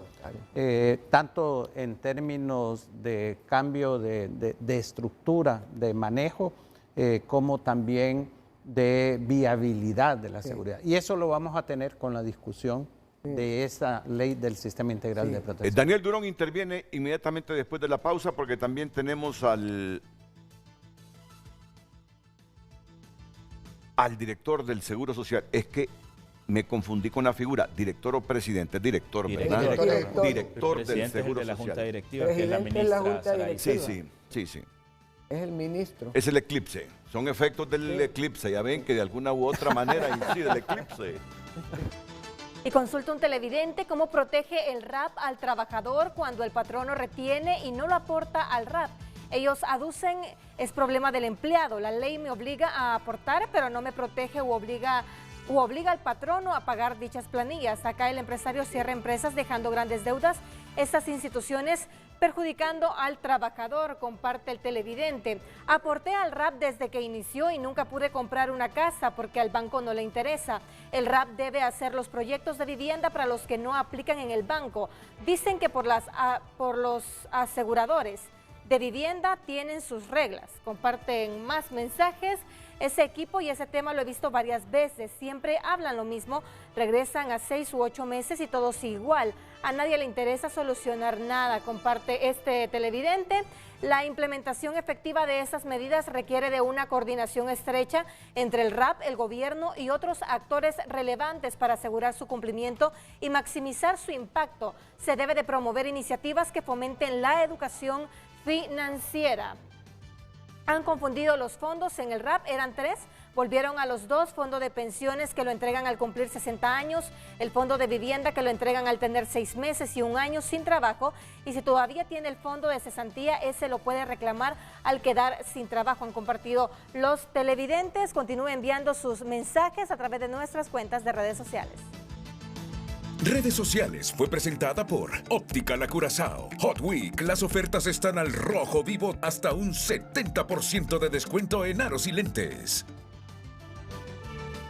S3: tanto en términos de cambio de estructura, de manejo, como también de viabilidad de la seguridad. Y eso lo vamos a tener con la discusión de esa ley del Sistema Integral de Protección.
S1: Daniel Durón interviene inmediatamente después de la pausa, porque también tenemos al director del Seguro Social. Es que me confundí con la figura, director o presidente, director, ¿verdad? Director del Seguro
S7: de la Junta
S1: Social.
S7: Directiva, que es la ministra Saray.
S1: Sí.
S5: Es el ministro.
S1: Es el eclipse, son efectos del eclipse, ya ven que de alguna u otra manera incide el eclipse.
S6: Y consulta un televidente cómo protege el RAP al trabajador cuando el patrono retiene y no lo aporta al RAP. Ellos aducen, es problema del empleado, la ley me obliga a aportar, pero no me protege u obliga al patrono a pagar dichas planillas. Acá el empresario cierra empresas dejando grandes deudas, estas instituciones perjudicando al trabajador, comparte el televidente. Aporté al RAP desde que inició y nunca pude comprar una casa porque al banco no le interesa. El RAP debe hacer los proyectos de vivienda para los que no aplican en el banco. Dicen que por los aseguradores de vivienda tienen sus reglas. Comparten más mensajes. Ese equipo y ese tema lo he visto varias veces. Siempre hablan lo mismo, regresan a 6 u 8 meses y todo sigue igual. A nadie le interesa solucionar nada, comparte este televidente. La implementación efectiva de esas medidas requiere de una coordinación estrecha entre el RAP, el gobierno y otros actores relevantes para asegurar su cumplimiento y maximizar su impacto. Se debe de promover iniciativas que fomenten la educación financiera. Han confundido los fondos en el RAP, eran 3, Volvieron a los dos: fondo de pensiones, que lo entregan al cumplir 60 años, el fondo de vivienda, que lo entregan al tener 6 meses y 1 año sin trabajo, y si todavía tiene el fondo de cesantía, ese lo puede reclamar al quedar sin trabajo. Han compartido los televidentes. Continúen enviando sus mensajes a través de nuestras cuentas de redes sociales.
S8: Redes sociales fue presentada por Óptica La Curazao. Hot Week, las ofertas están al rojo vivo, hasta un 70% de descuento en aros y lentes.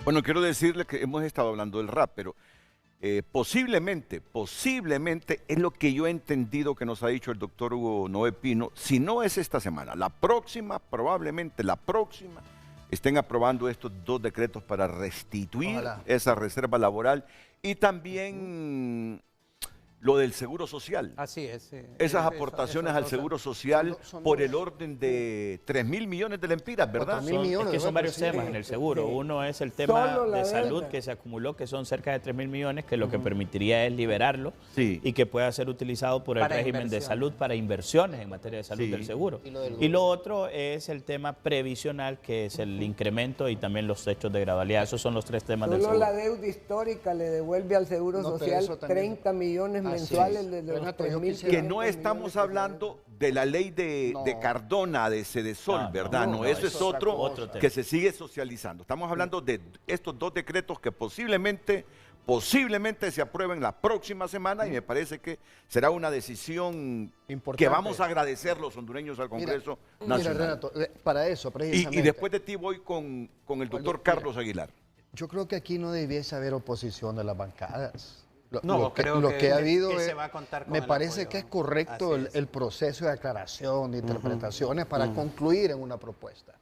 S1: Bueno, quiero decirle que hemos estado hablando del rap, pero posiblemente es lo que yo he entendido que nos ha dicho el doctor Hugo Noé Pino. Si no es esta semana, la próxima, probablemente la próxima, estén aprobando estos 2 decretos para restituir esa reserva laboral y también lo del Seguro Social.
S3: Así es.
S1: Esas aportaciones al Seguro Social por el orden de 3.000 millones de lempiras, ¿verdad?
S2: 4.000 millones.
S7: Es que son varios temas en el seguro. Uno es el tema de salud que se acumuló, que son cerca de 3.000 millones, que lo que permitiría es liberarlo y que pueda ser utilizado por el régimen de salud para inversiones en materia de salud del seguro. Y lo otro es el tema previsional, que es el incremento y también los techos de gradualidad. Esos son los 3 temas del seguro.
S5: Solo la deuda histórica le devuelve al Seguro Social 30 millones mensuales de los 3.000.
S1: Que no estamos hablando de la ley de Cardona, de Cedesol, ¿verdad? No, eso es otro que se sigue socializando. Estamos hablando de estos 2 decretos que posiblemente se aprueben la próxima semana, y me parece que será una decisión importante, que vamos a agradecer los hondureños al Congreso Nacional.
S2: Mira, Renato, para eso precisamente.
S1: Y después de ti voy con el doctor Carlos Aguilar.
S2: Yo creo que aquí no debiese haber oposición de las bancadas.
S3: Lo
S2: que ha habido
S3: se va a contar con
S2: me
S3: el
S2: parece
S3: apoyo.
S2: que es correcto el proceso de aclaración, de interpretaciones para concluir en una propuesta.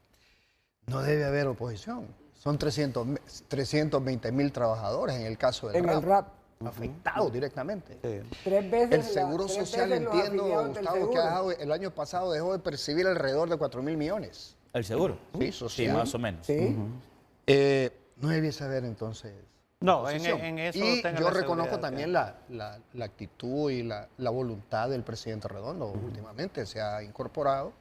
S2: No debe haber oposición. Son 320.000 trabajadores en el caso del rap. Afectados directamente.
S5: 3 veces
S2: el Seguro Social, entiendo, Gustavo, que el año pasado dejó de percibir alrededor de 4.000 millones.
S7: ¿El seguro?
S2: Sí, social.
S7: Sí, más o menos.
S5: Sí.
S2: No debiese haber entonces.
S3: No, en eso
S2: y
S3: tenga
S2: yo
S3: la
S2: reconozco
S3: seguridad
S2: también la actitud y la voluntad del presidente Redondo. Últimamente se ha incorporado,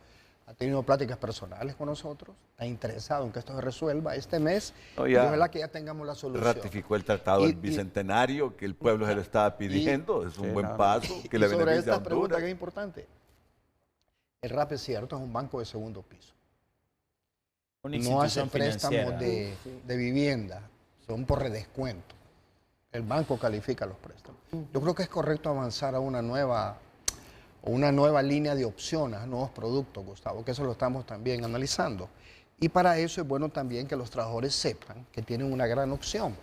S2: ha tenido pláticas personales con nosotros, está interesado en que esto se resuelva este mes, y ojalá que ya tengamos la solución.
S1: Ratificó el tratado del Bicentenario, que el pueblo se lo estaba pidiendo, es un buen paso, que le beneficia a
S2: esta
S1: Honduras.
S2: pregunta que es importante, el RAP es cierto, es un banco de segundo piso. No hace préstamos de vivienda, son por redescuento. El banco califica los préstamos. Yo creo que es correcto avanzar a una nueva línea de opciones, a nuevos productos, Gustavo, que eso lo estamos también analizando. Y para eso es bueno también que los trabajadores sepan que tienen una gran opción.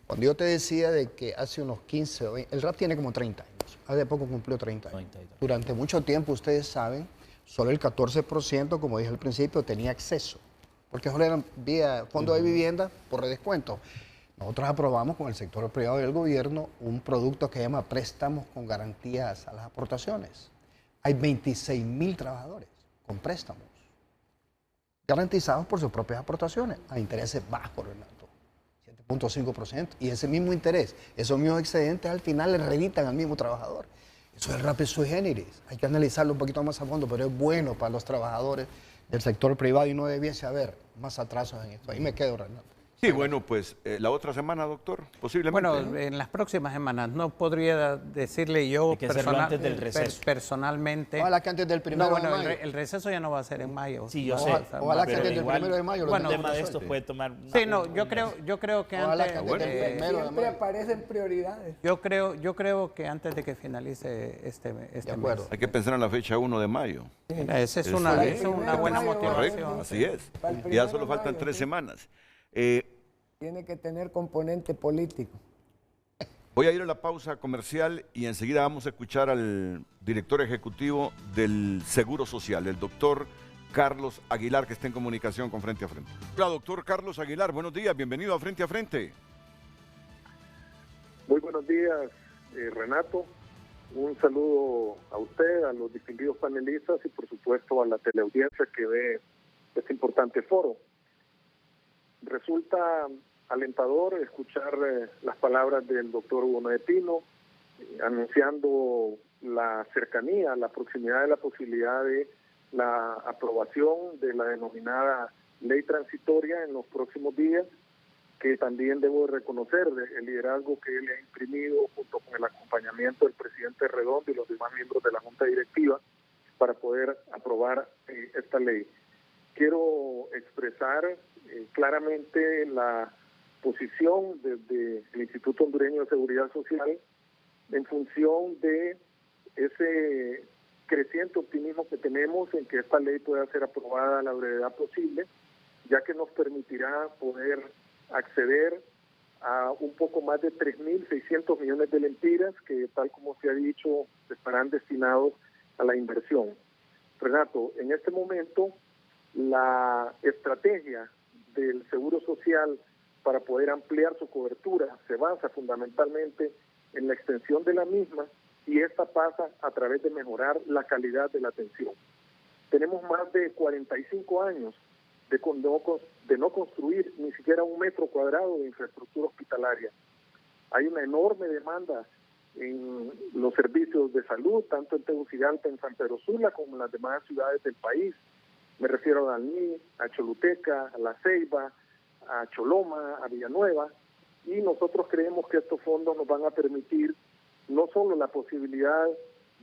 S2: Cuando yo te decía de que hace unos 15 o 20, el RAP tiene como 30 años, hace poco cumplió 30 años. Durante mucho tiempo, ustedes saben, solo el 14%, como dije al principio, tenía acceso, porque solo eran vía fondo de vivienda por redescuento. Nosotros aprobamos con el sector privado y el gobierno un producto que se llama préstamos con garantías a las aportaciones. Hay 26.000 trabajadores con préstamos garantizados por sus propias aportaciones a intereses bajos, Renato, 7.5%. Y ese mismo interés, esos mismos excedentes al final le reditan al mismo trabajador. Eso es el RAP sui generis. Hay que analizarlo un poquito más a fondo, pero es bueno para los trabajadores del sector privado y no debiese haber más atrasos en esto. Ahí me quedo, Renato.
S1: Sí, bueno, pues la otra semana, doctor, posiblemente.
S3: Bueno, en las próximas semanas. No podría decirle yo
S7: antes del receso.
S3: Personalmente.
S2: Ojalá que antes del 1 de mayo.
S3: El receso ya no va a ser en mayo.
S7: Sí, yo sé.
S2: Ojalá que antes del 1 de mayo.
S7: Bueno, el tema de esto puede tomar...
S3: Sí, no, yo creo que
S2: ojalá
S3: antes...
S2: que antes del 1 de mayo.
S5: Siempre aparecen prioridades.
S3: Yo creo que antes de que finalice este mes.
S1: Hay que pensar en la fecha 1 de mayo.
S3: Esa es una buena motivación.
S1: Correcto, así es. Y ya solo faltan 3 semanas.
S5: Tiene que tener componente político.
S1: Voy a ir a la pausa comercial y enseguida vamos a escuchar al director ejecutivo del Seguro Social, el doctor Carlos Aguilar, que está en comunicación con Frente a Frente. Hola, doctor Carlos Aguilar, buenos días, bienvenido a Frente a Frente.
S9: Muy buenos días, Renato. Un saludo a usted, a los distinguidos panelistas y por supuesto a la teleaudiencia que ve este importante foro. Resulta alentador escuchar las palabras del doctor Hugo Noé Pino anunciando la cercanía, la proximidad de la posibilidad de la aprobación de la denominada ley transitoria en los próximos días, que también debo reconocer el liderazgo que él ha imprimido junto con el acompañamiento del presidente Redondo y los demás miembros de la Junta Directiva para poder aprobar esta ley. Quiero expresar claramente la posición desde el Instituto Hondureño de Seguridad Social en función de ese creciente optimismo que tenemos en que esta ley pueda ser aprobada a la brevedad posible, ya que nos permitirá poder acceder a un poco más de 3.600 millones de lempiras que, tal como se ha dicho, estarán destinados a la inversión. Renato, en este momento la estrategia del Seguro Social para poder ampliar su cobertura se basa fundamentalmente en la extensión de la misma, y esta pasa a través de mejorar la calidad de la atención. Tenemos más de 45 años de no construir ni siquiera 1 metro cuadrado de infraestructura hospitalaria. Hay una enorme demanda en los servicios de salud, tanto en Tegucigalpa, en San Pedro Sula, como en las demás ciudades del país. Me refiero a Dalní, a Choluteca, a La Ceiba, a Choloma, a Villanueva, y nosotros creemos que estos fondos nos van a permitir no solo la posibilidad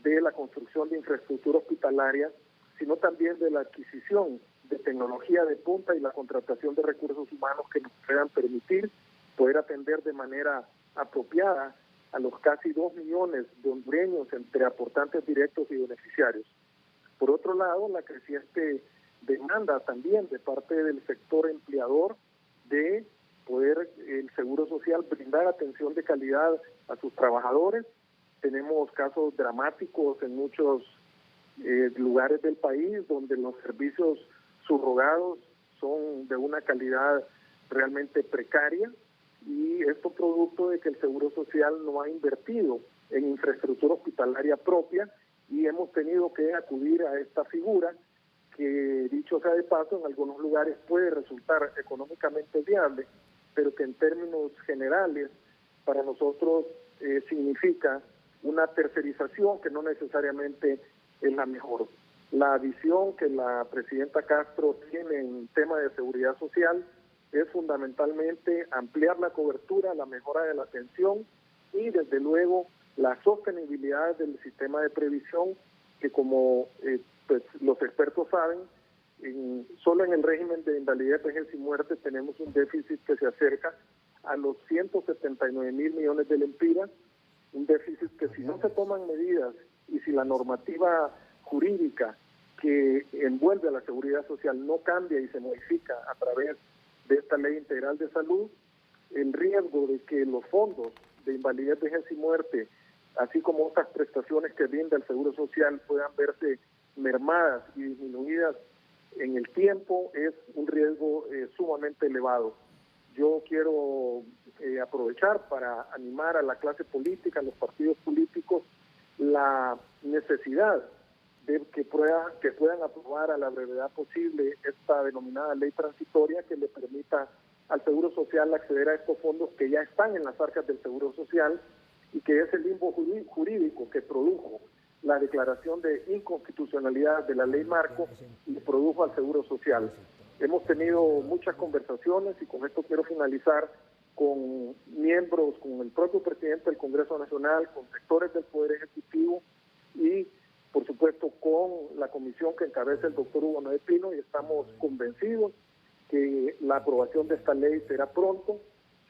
S9: de la construcción de infraestructura hospitalaria, sino también de la adquisición de tecnología de punta y la contratación de recursos humanos que nos puedan permitir poder atender de manera apropiada a los casi 2 millones de hondureños entre aportantes directos y beneficiarios. Por otro lado, la creciente demanda también de parte del sector empleador de poder el Seguro Social brindar atención de calidad a sus trabajadores. Tenemos casos dramáticos en muchos lugares del país donde los servicios subrogados son de una calidad realmente precaria, y esto producto de que el Seguro Social no ha invertido en infraestructura hospitalaria propia, y hemos tenido que acudir a esta figura que, dicho sea de paso, en algunos lugares puede resultar económicamente viable, pero que en términos generales para nosotros significa una tercerización que no necesariamente es la mejor. La visión que la presidenta Castro tiene en tema de seguridad social es fundamentalmente ampliar la cobertura, la mejora de la atención y, desde luego, la sostenibilidad del sistema de previsión, que, como pues los expertos saben, solo en el régimen de invalidez, vejez y muerte tenemos un déficit que se acerca a los 179.000 millones de lempiras, un déficit que, si no se toman medidas y si la normativa jurídica que envuelve a la seguridad social no cambia y se modifica a través de esta ley integral de salud, el riesgo de que los fondos de invalidez, vejez y muerte, así como otras prestaciones que brinda el Seguro Social, puedan verse mermadas y disminuidas en el tiempo, es un riesgo sumamente elevado. Yo quiero aprovechar para animar a la clase política, a los partidos políticos, la necesidad de que puedan aprobar a la brevedad posible esta denominada ley transitoria que le permita al Seguro Social acceder a estos fondos que ya están en las arcas del Seguro Social, y que es el limbo jurídico que produjo la declaración de inconstitucionalidad de la ley marco y produjo al Seguro Social. Hemos tenido muchas conversaciones, y con esto quiero finalizar, con miembros, con el propio presidente del Congreso Nacional, con sectores del Poder Ejecutivo y, por supuesto, con la comisión que encabeza el doctor Hugo Noé Pino, y estamos convencidos que la aprobación de esta ley será pronto.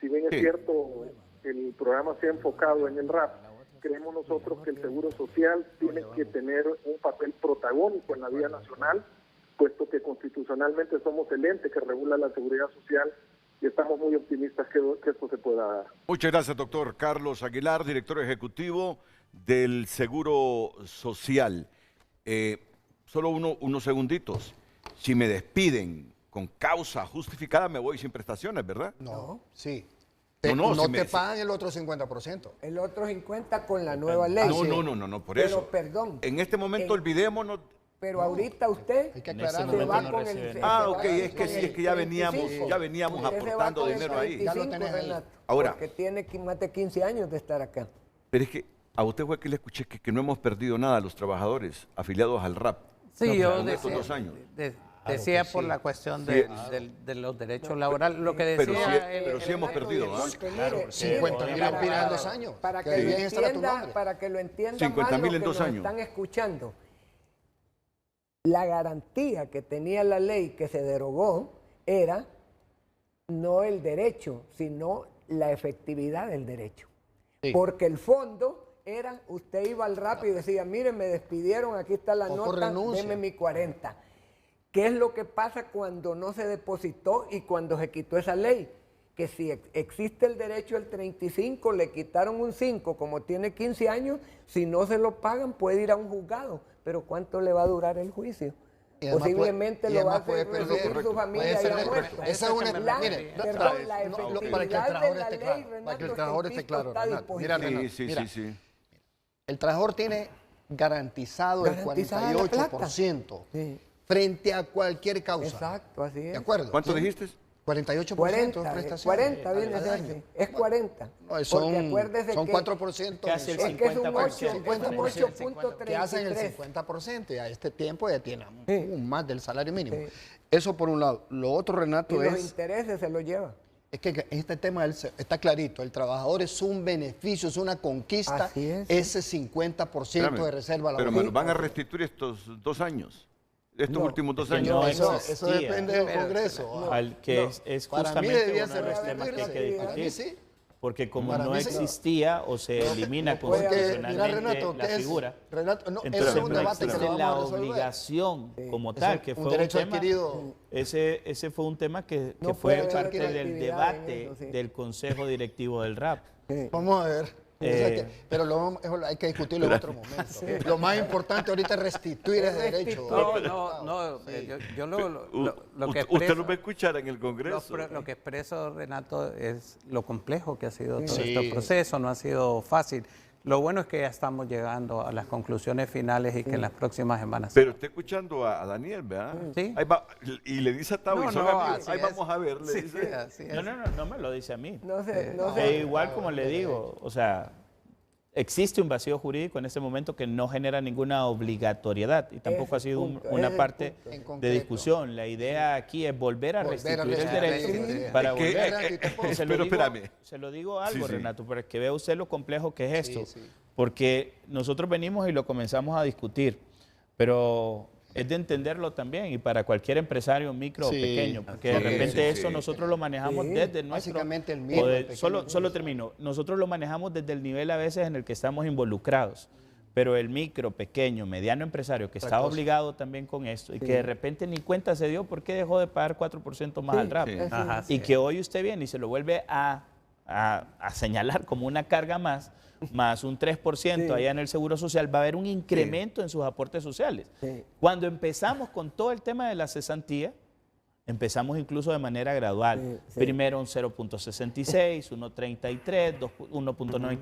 S9: Si bien es cierto, el programa se ha enfocado en el RAP, creemos nosotros que el Seguro Social tiene que tener un papel protagónico en la vida nacional, puesto que constitucionalmente somos el ente que regula la seguridad social, y estamos muy optimistas que esto se pueda dar.
S1: Muchas gracias, doctor Carlos Aguilar, director ejecutivo del Seguro Social. Solo unos segunditos. Si me despiden con causa justificada, me voy sin prestaciones, ¿verdad?
S2: No, sí.
S1: No
S2: si te pagan el otro 50%.
S5: El otro 50% con la nueva ley.
S1: No, por eso.
S5: Pero, perdón.
S1: En este momento olvidémonos.
S5: Pero ahorita usted
S2: hay que aclarar,
S5: se va con el...
S1: Es que ya veníamos aportando dinero ahí.
S2: Ya lo tenés ahí.
S1: Ahora,
S5: porque tiene más de 15 años de estar acá.
S1: Pero es que a usted fue que le escuché que no hemos perdido nada a los trabajadores afiliados al RAP.
S3: Sí, yo
S1: en estos 2 años.
S3: Decía por la cuestión de los derechos laborales, lo que decía...
S1: Pero sí hemos perdido, ¿no?
S5: Mire,
S2: 50.000 lempiras en 2 años.
S5: Para
S2: Que bien estará tu nombre.
S5: para que lo entiendan
S1: 50.000
S5: más los
S1: en
S5: que
S1: 2
S5: nos
S1: años.
S5: están escuchando. La garantía que tenía la ley que se derogó era no el derecho, sino la efectividad del derecho.
S2: Sí.
S5: Porque el fondo era, usted iba al RAP y decía, mire, me despidieron, aquí está la
S2: O por
S5: nota,
S2: renuncia.
S5: deme mi 40. ¿Qué es lo que pasa cuando no se depositó y cuando se quitó esa ley? Que si existe el derecho al 35, le quitaron un 5, como tiene 15 años, si no se lo pagan puede ir a un juzgado. Pero ¿cuánto le va a durar el juicio?
S2: Y además
S5: Posiblemente
S2: puede- y
S5: lo va a
S2: además puede
S5: hacer
S2: perder,
S5: recibir su familia
S2: puede
S5: ya
S2: perder.
S5: muerto.
S2: Esa es una...
S5: La,
S2: mire,
S5: perdón, la
S2: no,
S5: efectividad
S2: para que el
S5: de
S2: trabajador
S5: la
S2: esté
S5: ley,
S2: claro,
S5: Renato,
S2: para que el
S5: está
S2: trabajador esté
S5: inscrito,
S2: claro,
S5: está a
S2: Renato. Mira,
S5: disposición.
S2: Renato,
S1: Sí.
S2: mira, el trabajador tiene garantizado el
S5: Garantizada la plata.
S2: 48%
S5: Sí.
S2: frente a cualquier causa.
S5: Exacto, así es.
S2: ¿De acuerdo?
S1: ¿Cuánto dijiste?
S2: 48%
S5: 40,
S2: de prestación.
S5: 40 viene a
S2: al
S5: ser,
S2: año.
S5: sí. Es 40.
S2: No,
S5: Porque
S2: son
S5: acuérdese que
S2: 4%.
S7: Casi el
S5: es que es un
S7: 50%.
S5: 8.33.
S2: Que hacen el 50% y a este tiempo ya tiene
S5: Sí.
S2: más del salario mínimo.
S5: Sí.
S2: Eso por un lado. Lo otro,
S5: Y
S2: Renato,
S5: los
S2: es
S5: intereses se los lleva.
S2: que en este tema está clarito. El trabajador es un beneficio, es una conquista.
S5: Así es.
S2: Ese 50% de reserva
S1: Pero
S2: laboral.
S1: me los van a restituir estos 2 años. Estos
S5: No,
S1: últimos 2
S7: que
S1: años.
S7: no
S2: eso
S7: existía.
S2: depende del Congreso.
S7: Al que
S5: No.
S7: es
S2: Para mí
S7: justamente
S2: debía
S7: uno
S2: ser
S7: de los temas que hay que
S2: restituirse. Para mí
S7: discutir.
S2: sí.
S7: Porque como
S2: Para
S7: no
S2: mí sí.
S7: existía o se elimina
S5: puede hacer.
S2: Porque, mira,
S7: constitucionalmente
S2: Renato,
S7: la
S2: que es,
S7: figura,
S2: Renato, no, eso
S7: entonces
S2: es un
S7: no
S2: debate que
S7: existe
S2: lo
S7: la
S2: vamos a resolver.
S7: obligación como
S2: Eso
S7: tal,
S2: es
S7: que
S2: un
S7: fue
S2: derecho
S7: tema,
S2: adquirido.
S7: ese fue un tema que
S5: No
S7: fue
S5: puede haber
S7: parte del
S5: actividad en
S7: debate
S5: eso, sí.
S7: del Consejo Directivo del RAP.
S5: Sí.
S2: Vamos a ver. O sea pero eso hay que discutirlo en otro momento. Lo más importante ahorita es restituir ese derecho.
S3: Yo lo que
S1: Usted
S3: expreso,
S1: lo va a escuchar en el Congreso.
S3: lo que expreso, Renato, es lo complejo que ha sido todo
S2: Sí.
S3: este proceso, no ha sido fácil. Lo bueno es que ya estamos llegando a las conclusiones finales y que en las próximas semanas...
S1: Pero está escuchando a Daniel, ¿verdad?
S3: Sí.
S1: Ahí va, y le dice a Tavo,
S3: No,
S1: y son
S3: no,
S1: amigos.
S3: así
S1: Ahí
S3: es.
S1: vamos a ver, le
S3: Sí,
S1: dice.
S3: así es.
S7: No me lo dice a mí.
S5: No sé, no
S7: Que
S5: sé.
S7: igual como le digo, o sea, existe un vacío jurídico en este momento que no genera ninguna obligatoriedad y tampoco
S5: Ese
S7: ha sido
S5: punto,
S7: una
S5: ese
S7: parte
S5: punto.
S2: En
S7: de
S2: concreto.
S7: discusión. La idea aquí es volver a restituir el
S2: restituir.
S7: derecho para
S1: Es que-
S7: volver.
S2: es-
S7: Se lo
S1: pero
S7: digo-
S1: espérame.
S7: Se lo digo algo,
S1: Sí, sí.
S7: Renato, para que vea usted lo complejo que es
S2: Sí,
S7: esto.
S2: sí.
S7: Porque nosotros venimos y lo comenzamos a discutir, pero es de entenderlo también y para cualquier empresario micro
S2: Sí,
S7: o pequeño, porque de
S2: sí,
S7: repente
S1: sí,
S7: eso
S1: sí.
S7: nosotros lo manejamos
S5: Sí,
S7: desde nuestro...
S2: básicamente el
S7: o
S2: micro,
S7: de-
S2: pequeño.
S7: solo termino, nosotros lo manejamos desde el nivel a veces en el que estamos involucrados, pero el micro, pequeño, mediano empresario que está obligado también con esto y que de repente ni cuenta se dio porque dejó de pagar 4% más al RAP.
S1: Sí.
S3: Ajá,
S7: Y
S3: sí.
S7: que hoy usted viene y se lo vuelve a señalar como una carga más un 3%
S5: Sí.
S7: allá en el Seguro Social, va a haber un incremento en sus aportes sociales.
S5: Sí.
S7: Cuando empezamos con todo el tema de la cesantía, empezamos incluso de manera gradual.
S5: Sí, sí.
S7: Primero un 0.66, 1.33, 1.90,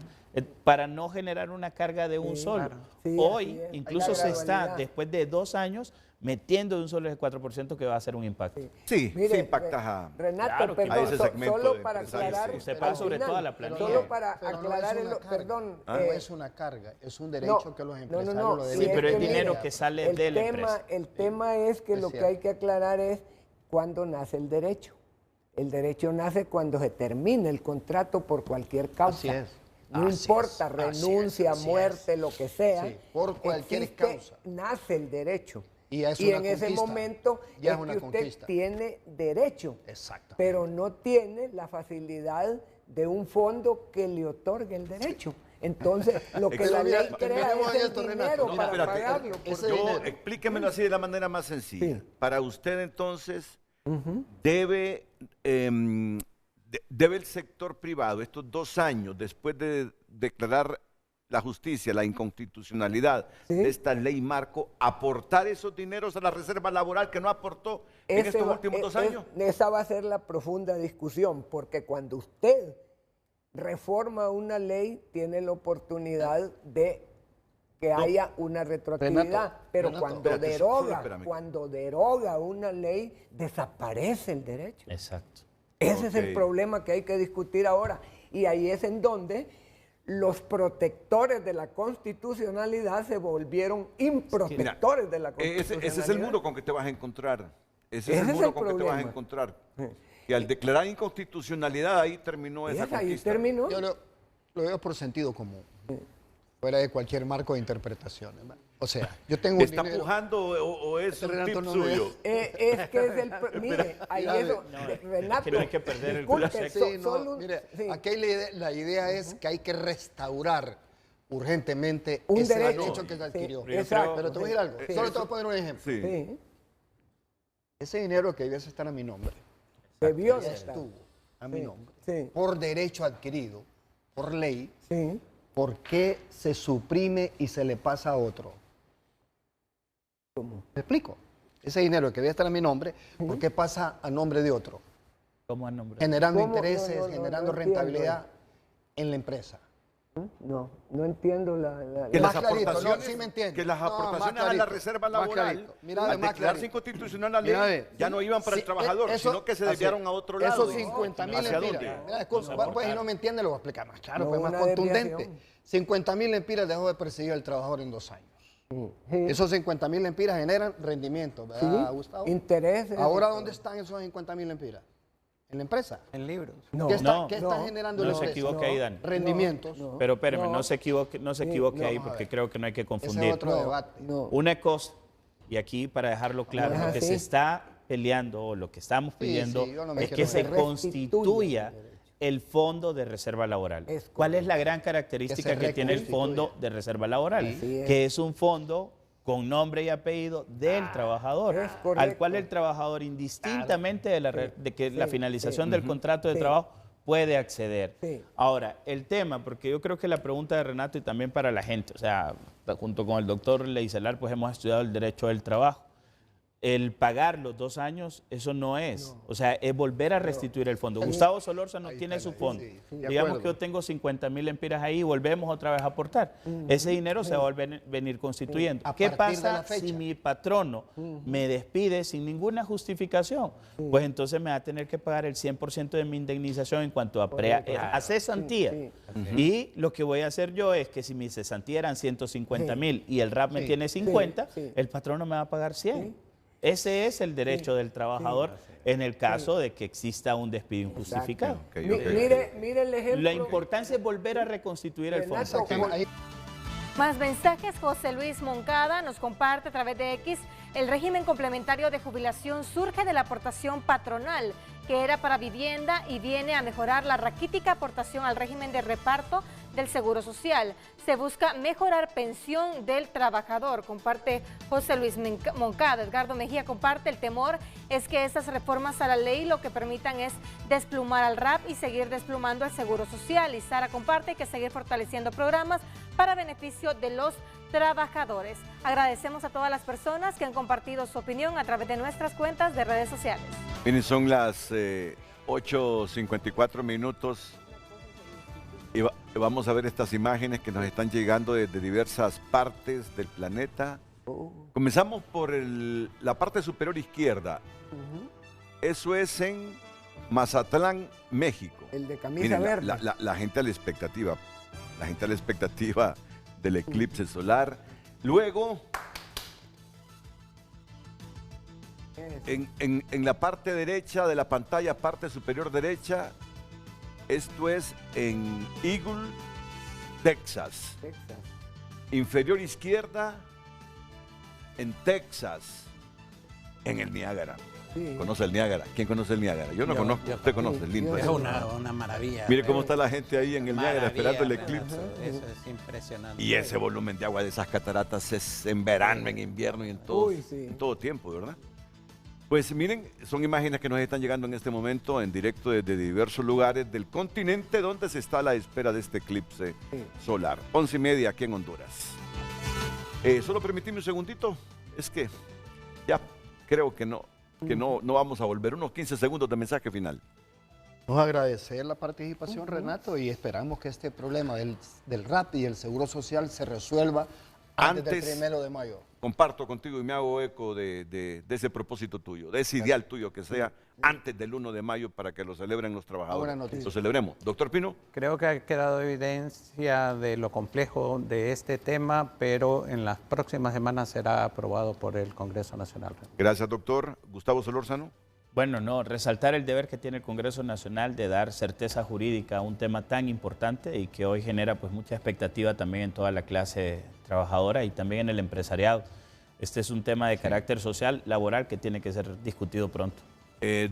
S7: para no generar una carga de un
S5: Sí,
S7: solo.
S5: claro. Sí,
S7: Hoy
S5: así es.
S7: incluso
S5: Hay la
S7: se está,
S5: gradualidad.
S7: después de 2 años, metiendo de un solo el 4% que va a hacer un impacto.
S1: Sí,
S5: Mire,
S1: sí impactas a...
S5: Renato,
S7: Claro que
S5: perdón,
S1: a ese segmento
S5: solo
S1: de
S5: para
S1: empresarios,
S5: aclarar.
S1: sí.
S7: Usted
S5: al
S7: paga sobre
S5: final,
S7: toda la planilla.
S5: Solo para
S2: Pero no
S5: aclarar,
S2: es una carga.
S5: perdón.
S2: No es una carga, es un derecho que los empresarios lo
S7: Sí,
S2: deben.
S7: pero es
S5: que
S7: dinero
S5: mira,
S7: que sale de la empresa.
S5: El tema es que
S2: Es
S5: lo que
S2: cierto.
S5: hay que aclarar es cuándo nace el derecho. El derecho nace cuando se termina el contrato por cualquier causa.
S2: Así es.
S5: No
S2: Así
S5: importa,
S2: es, así
S5: renuncia,
S2: es, así
S5: muerte,
S2: es.
S5: lo que sea.
S2: Sí, por cualquier
S5: existe,
S2: causa.
S5: nace el derecho.
S2: Y es
S5: Y
S2: una
S5: en ese
S2: conquista.
S5: momento
S2: Ya
S5: es
S2: es una
S5: que usted
S2: conquista.
S5: tiene derecho.
S2: Exacto.
S5: Pero no tiene la facilidad de un fondo que le otorgue el derecho. Entonces, lo que
S2: Pero
S5: la
S2: mira,
S5: ley crea
S2: terminemos
S5: es
S2: en
S5: el
S2: esto,
S5: dinero
S2: Renato. No,
S5: para
S1: espérate,
S5: pagarlo.
S2: ese
S1: Yo,
S2: dinero.
S1: explíquemelo así de la manera más sencilla.
S5: Sí.
S1: Para usted entonces, debe el sector privado, estos 2 años después de declarar la justicia, la inconstitucionalidad
S5: Sí.
S1: de esta ley marco, aportar esos dineros a la reserva laboral que no aportó en
S5: Ese
S1: estos
S5: va-
S1: últimos 2
S5: es-
S1: años?
S5: Esa va a ser la profunda discusión, porque cuando usted reforma una ley, tiene la oportunidad de que haya una retroactividad,
S2: Renato,
S5: pero
S2: Renato,
S5: cuando
S1: espérate, solo
S5: deroga,
S1: espérame.
S5: cuando deroga una ley, desaparece el derecho.
S7: Exacto.
S5: Ese es el
S1: Ok.
S5: problema que hay que discutir ahora. Y ahí es en donde los protectores de la constitucionalidad se volvieron improtectores de la constitucionalidad.
S1: Ese es el muro con que te vas a encontrar. Ese es el muro con que te vas a encontrar. Y al declarar inconstitucionalidad, ahí terminó esa conquista.
S5: Ahí terminó.
S2: Yo lo veo por sentido común, fuera de cualquier marco de interpretación. O sea, yo tengo
S1: ¿Está pujando o es un tip suyo?
S5: Es que es el... Mire, ahí eso... Renato,
S7: que no hay que perder el
S5: disculpe,
S2: mire, aquí la idea es que hay que restaurar urgentemente
S5: un
S2: ese
S5: derecho
S2: derecho que se adquirió.
S5: Exacto.
S2: Pero te voy a decir algo, solo te voy a poner un ejemplo.
S1: Sí.
S2: Ese dinero que debiese estar a mi nombre,
S5: Debió de
S2: ya
S5: estar.
S2: estuvo a mi nombre,
S5: Sí.
S2: por derecho adquirido, por ley.
S5: Sí.
S2: ¿Por qué se suprime y se le pasa a otro?
S5: ¿Cómo?
S2: ¿Me explico? Ese dinero que debía estar a mi nombre, ¿por qué pasa a nombre de otro?
S7: ¿Cómo a nombre?
S2: Generando
S5: ¿Cómo?
S2: intereses,
S5: No,
S2: generando
S5: no
S2: rentabilidad en la empresa.
S5: No entiendo la...
S1: Que
S2: Más
S1: las
S2: clarito,
S1: aportaciones,
S2: no, sí me entiende.
S1: que las
S2: No, más
S1: aportaciones a la
S2: clarito,
S1: reserva
S2: más
S1: laboral,
S2: clarito. Mira,
S1: al
S2: más
S1: declararse
S2: clarito.
S1: inconstitucional la
S2: Mira,
S1: ley, ya no iban para el
S2: sí,
S1: trabajador,
S2: eso-
S1: sino que se
S2: así,
S1: desviaron a otro lado.
S2: Esos 50.000
S1: ¿Hacia
S2: lempiras.
S1: dónde?
S2: Mira, disculpa, pues si no me entiende, lo voy a explicar más claro,
S5: No,
S2: pues más
S5: una
S2: contundente.
S5: desviación.
S2: 50.000 lempiras dejó de percibir el trabajador en 2 años.
S5: Sí.
S2: Esos 50.000 lempiras generan rendimiento, ¿verdad, Gustavo?
S5: Intereses.
S2: Ahora, ¿dónde están esos 50.000 lempiras? ¿En la empresa?
S3: En libros.
S5: No.
S2: ¿Qué está,
S7: No,
S2: qué está generando
S7: no
S2: la
S7: se
S2: empresa?
S7: equivoque ahí, Dan.
S2: Rendimientos.
S7: Pero espérame,
S5: No.
S7: no se equivoque ahí
S2: vamos a
S7: porque
S2: ver.
S7: creo que no hay que
S2: Ese
S7: confundir.
S2: es otro debate.
S5: No.
S7: Una cosa, y aquí para dejarlo claro,
S5: No es
S7: lo que
S5: así.
S7: se está peleando o lo que estamos pidiendo
S2: sí, yo no me
S7: es que
S2: quiero
S7: se
S2: meter.
S7: constituya el Fondo de Reserva Laboral.
S5: Es
S7: ¿Cuál es la gran característica
S2: Que se
S7: que tiene el
S2: reconstituya.
S7: Fondo de Reserva Laboral?
S5: Así es.
S7: Que es un fondo con nombre y apellido del trabajador,
S5: es correcto.
S7: al cual el trabajador, indistintamente de que la finalización del contrato de
S5: Sí.
S7: trabajo, puede acceder.
S5: Sí.
S7: Ahora, el tema, porque yo creo que la pregunta de Renato y también para la gente, o sea, junto con el doctor Leicelar, pues hemos estudiado el derecho del trabajo. El pagar los 2 años, eso no es. O sea, es volver a restituir el fondo. Gustavo Solórzano tiene su fondo.
S2: de
S7: Digamos
S2: acuerdo.
S7: que yo tengo 50.000 lempiras ahí y volvemos otra vez a aportar. Ese dinero se va a venir constituyendo.
S2: A
S7: ¿Qué
S2: partir de
S7: pasa
S2: la fecha.
S7: si mi patrono me despide sin ninguna justificación? Pues entonces me va a tener que pagar el 100% de mi indemnización en cuanto a cesantía.
S5: Sí.
S7: Y lo que voy a hacer yo es que si mi cesantía eran 150.000 y el RAP me
S2: Sí.
S7: tiene 50,
S5: Sí.
S7: el patrono me va a pagar 100. Ese es el derecho del trabajador en el caso de que exista un despido injustificado.
S1: Ok,
S5: Mi-
S1: ok.
S5: Mire el ejemplo.
S7: La importancia es volver a reconstituir el fondo.
S5: Renato,
S2: Ahí-
S6: Más mensajes. José Luis Moncada nos comparte a través de X: el régimen complementario de jubilación surge de la aportación patronal, que era para vivienda, y viene a mejorar la raquítica aportación al régimen de reparto del Seguro Social. Se busca mejorar pensión del trabajador, comparte José Luis Moncada. Edgardo Mejía comparte: el temor es que estas reformas a la ley lo que permitan es desplumar al RAP y seguir desplumando el Seguro Social. Y Sara comparte que seguir fortaleciendo programas para beneficio de los trabajadores. Agradecemos a todas las personas que han compartido su opinión a través de nuestras cuentas de redes sociales.
S1: Miren, son las 8:54 minutos y vamos a ver estas imágenes que nos están llegando desde diversas partes del planeta. Comenzamos por la parte superior izquierda. Eso es en Mazatlán, México.
S5: El de camisa
S1: Miren,
S5: verde.
S1: la gente a la expectativa. La gente a la expectativa del eclipse solar. Luego, en la parte derecha de la pantalla, parte superior derecha, esto es en Eagle, Texas.
S5: Texas.
S1: Inferior izquierda, en Texas, en el Niágara.
S5: Sí.
S1: ¿Conoce el Niágara? ¿Quién conoce el Niágara? Yo no conozco,
S3: yo
S1: usted conoce, el lindo.
S3: Es
S1: eso.
S3: una maravilla.
S1: Mire cómo está la gente ahí en el Niágara
S3: Maravilla,
S1: esperando el
S3: Renato.
S1: eclipse.
S3: Eso es impresionante.
S1: Y ese volumen de agua de esas cataratas es en verano, en invierno y en
S5: Sí.
S1: todo tiempo, ¿verdad? Pues miren, son imágenes que nos están llegando en este momento en directo desde diversos lugares del continente donde se está a la espera de este eclipse solar. 11:30 aquí en Honduras. Solo permitidme un segundito, es que ya creo que no vamos a volver. Unos 15 segundos de mensaje final.
S2: Nos agradecer la participación, Renato, y esperamos que este problema del RAP y el Seguro Social se resuelva Antes del 1 de mayo.
S1: Comparto contigo y me hago eco de ese propósito tuyo, de ese ideal tuyo, que sea antes del 1 de mayo para que lo celebren los trabajadores.
S2: Buena noticia.
S1: Lo celebremos. Doctor Pino.
S3: Creo que ha quedado evidencia de lo complejo de este tema, pero en las próximas semanas será aprobado por el Congreso Nacional.
S1: Gracias, doctor. Gustavo Solórzano.
S7: Bueno, no, resaltar el deber que tiene el Congreso Nacional de dar certeza jurídica a un tema tan importante y que hoy genera pues mucha expectativa también en toda la clase trabajadora y también en el empresariado. Este es un tema de carácter social, laboral, que tiene que ser discutido pronto.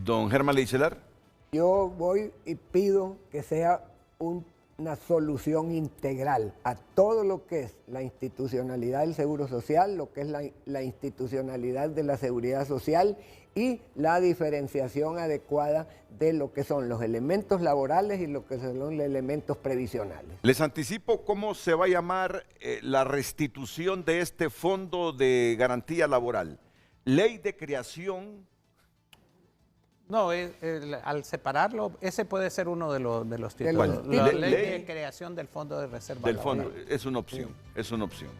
S1: Don Germán Leicelar.
S5: Yo voy y pido que sea una solución integral a todo lo que es la institucionalidad del Seguro Social, lo que es la institucionalidad de la Seguridad Social y la diferenciación adecuada de lo que son los elementos laborales y lo que son los elementos previsionales.
S1: Les anticipo cómo se va a llamar la restitución de este fondo de garantía laboral. Ley de creación.
S3: No, al separarlo, ese puede ser uno de los títulos. La ley de creación del Fondo de Reserva
S1: del
S3: Laboral.
S1: fondo, es una opción, es una opción.